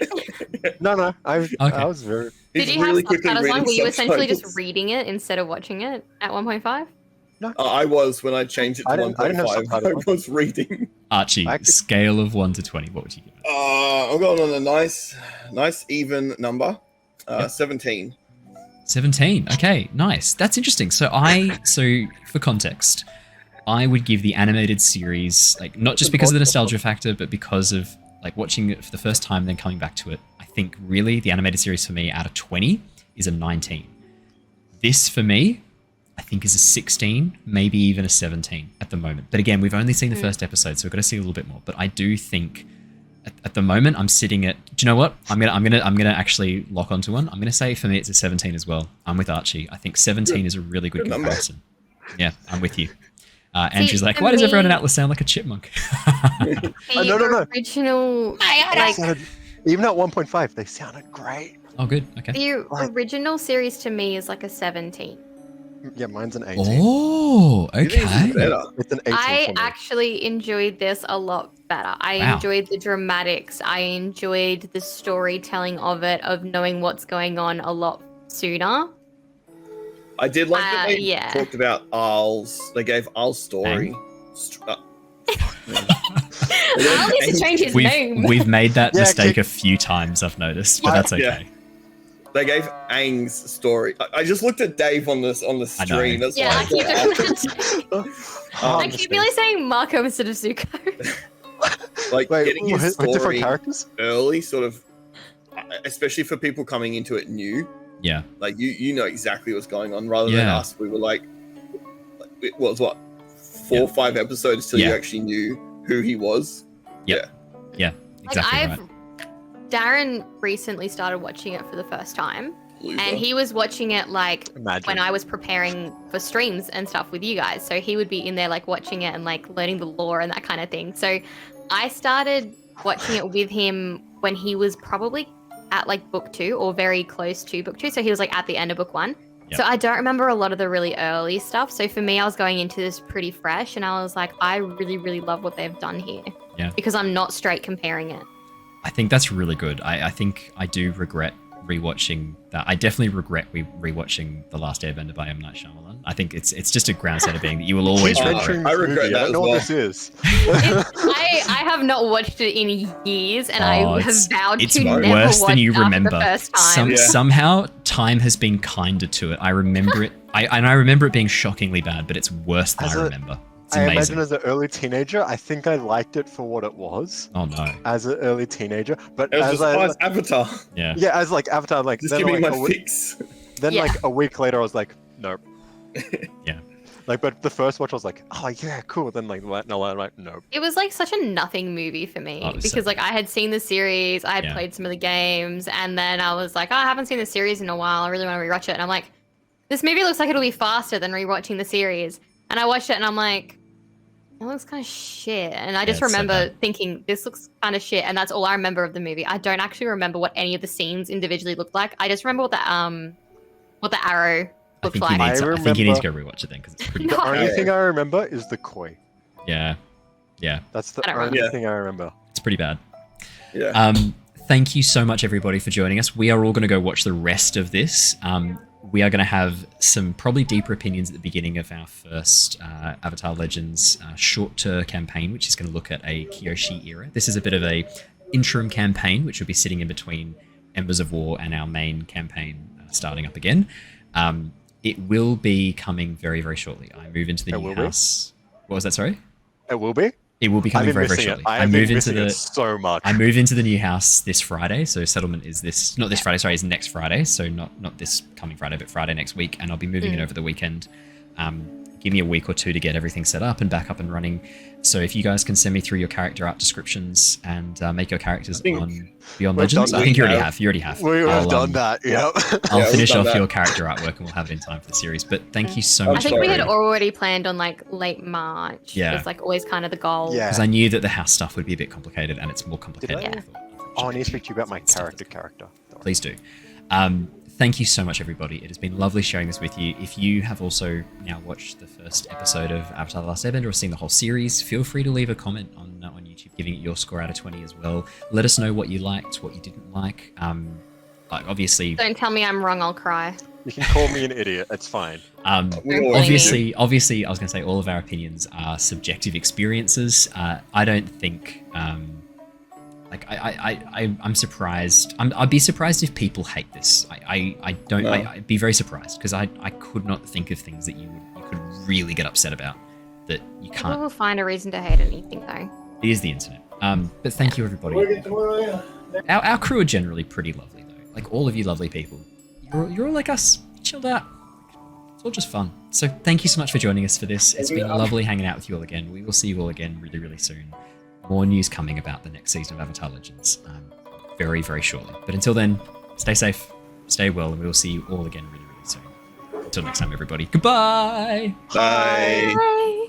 No. I was very. Did you have subtitles on? Were you essentially just reading it instead of watching it at 1.5? No. I was when I changed it to I didn't have 1.5. subtitles. I was reading. Archie, scale of 1 to 20, what would you give it? I'm going on a nice even number. 17. 17. Okay, nice. That's interesting. So for context, I would give the animated series, like, not just because of the nostalgia factor, but because of like watching it for the first time, then coming back to it. I think really the animated series for me out of 20 is a 19. This for me, I think is a 16, maybe even a 17 at the moment. But again, we've only seen the first episode, so we've got to see a little bit more. But I do think at the moment I'm sitting at. Do you know what? I'm gonna actually lock onto one. I'm gonna say for me it's a 17 as well. I'm with Archie. I think 17 is a really good comparison. Yeah, I'm with you. Andrew's like, why does everyone in Atlas sound like a chipmunk? No. Original, even at 1.5, they sounded great. Oh, good. Okay. The original series to me is like a 17. Yeah, mine's an 18. Oh, okay. It's an 18. I actually enjoyed this a lot better. I enjoyed the dramatics. I enjoyed the storytelling of it, of knowing what's going on a lot sooner. I did like that they talked about Aul's. They gave Aul's story. Aul needs to change his name. We've made that mistake a few times, I've noticed, but that's okay. Yeah. They gave Aang's story. I just looked at Dave on the stream. That's I keep doing that. I keep really saying Mako instead of Zuko. Wait, getting his story different characters? early, sort of, especially for people coming into it new. Yeah. Like you know exactly what's going on, rather than us. We were like it was 4 or 5 episodes till you actually knew who he was. Yeah, exactly right. Darren recently started watching it for the first time, and he was watching it like when I was preparing for streams and stuff with you guys. So he would be in there like watching it and like learning the lore and that kind of thing. So I started watching it with him when he was probably at like book 2 or very close to book 2. So he was like at the end of book 1. Yep. So I don't remember a lot of the really early stuff. So for me, I was going into this pretty fresh, and I was like, I really, really love what they've done here. Yeah. Because I'm not straight comparing it. I think that's really good. I think I do regret rewatching that. I definitely regret rewatching The Last Airbender by M. Night Shyamalan. I think it's just a ground set of being that you will always regret. I regret that. I don't know what this is. I have not watched it in years, and I have vowed to never worse watch than you it remember. The first time. Somehow time has been kinder to it. I remember it. I remember it being shockingly bad, but it's worse than I remember. It's amazing. I imagine as an early teenager, I think I liked it for what it was. Oh no! As an early teenager, but it was as Avatar. Yeah. Yeah, as like Avatar, like just give me my fix. Then like a week later, I was like, nope. Yeah. Like, but the first watch, I was like, oh yeah, cool. Then like, no, I'm like, nope. It was like such a nothing movie for me because like I had seen the series, I had played some of the games, and then I was like, oh, I haven't seen the series in a while. I really want to rewatch it, and I'm like, this movie looks like it'll be faster than rewatching the series. And I watched it, and I'm like, it looks kind of shit. And I just remember thinking, this looks kind of shit. And that's all I remember of the movie. I don't actually remember what any of the scenes individually looked like. I just remember what the arrow looked like. I think you need to go rewatch it then, because it's pretty The only thing I remember is the koi. Yeah. That's the only thing I remember. It's pretty bad. Yeah. Thank you so much, everybody, for joining us. We are all going to go watch the rest of this. We are going to have some probably deeper opinions at the beginning of our first Avatar Legends short-term campaign, which is going to look at a Kyoshi era. This is a bit of a interim campaign, which will be sitting in between Embers of War and our main campaign starting up again. It will be coming very, very shortly. I move into the new house. What was that, sorry? It will be? It will be coming very, very shortly. I move into the so much. I move into the new house this Friday, so settlement is not this Friday, sorry, is next Friday. So not this coming Friday, but Friday next week, and I'll be moving it over the weekend. Give me a week or two to get everything set up and back up and running. So if you guys can send me through your character art descriptions and make your characters on Beyond Legends, I think you already have. You already have. We have done that. Yeah. I'll finish off your character artwork and we'll have it in time for the series. But thank you so much. I think we had already planned on like late March. Yeah. It's like always kind of the goal. Yeah. Because I knew that the house stuff would be a bit complicated, and it's more complicated than I thought. Oh, I need to speak to you about my character. Please do. Thank you so much, everybody. It has been lovely sharing this with you. If you have also now watched the first episode of Avatar the Last Airbender or seen the whole series, feel free to leave a comment on YouTube, giving it your score out of 20 as well. Let us know what you liked, what you didn't like. Obviously... Don't tell me I'm wrong, I'll cry. You can call me an idiot. It's fine. Obviously, I was going to say all of our opinions are subjective experiences. I don't think, I'm surprised. I'd be surprised if people hate this. I'd be very surprised because I could not think of things that you could really get upset about that you can't. People will find a reason to hate anything though. It is the internet. But thank you everybody. Our crew are generally pretty lovely though. Like all of you lovely people. You're all like us, chilled out. It's all just fun. So thank you so much for joining us for this. It's been lovely hanging out with you all again. We will see you all again really, really soon. More news coming about the next season of Avatar Legends very, very shortly. But until then, stay safe, stay well, and we will see you all again really, really soon. Until next time, everybody. Goodbye! Bye! Bye.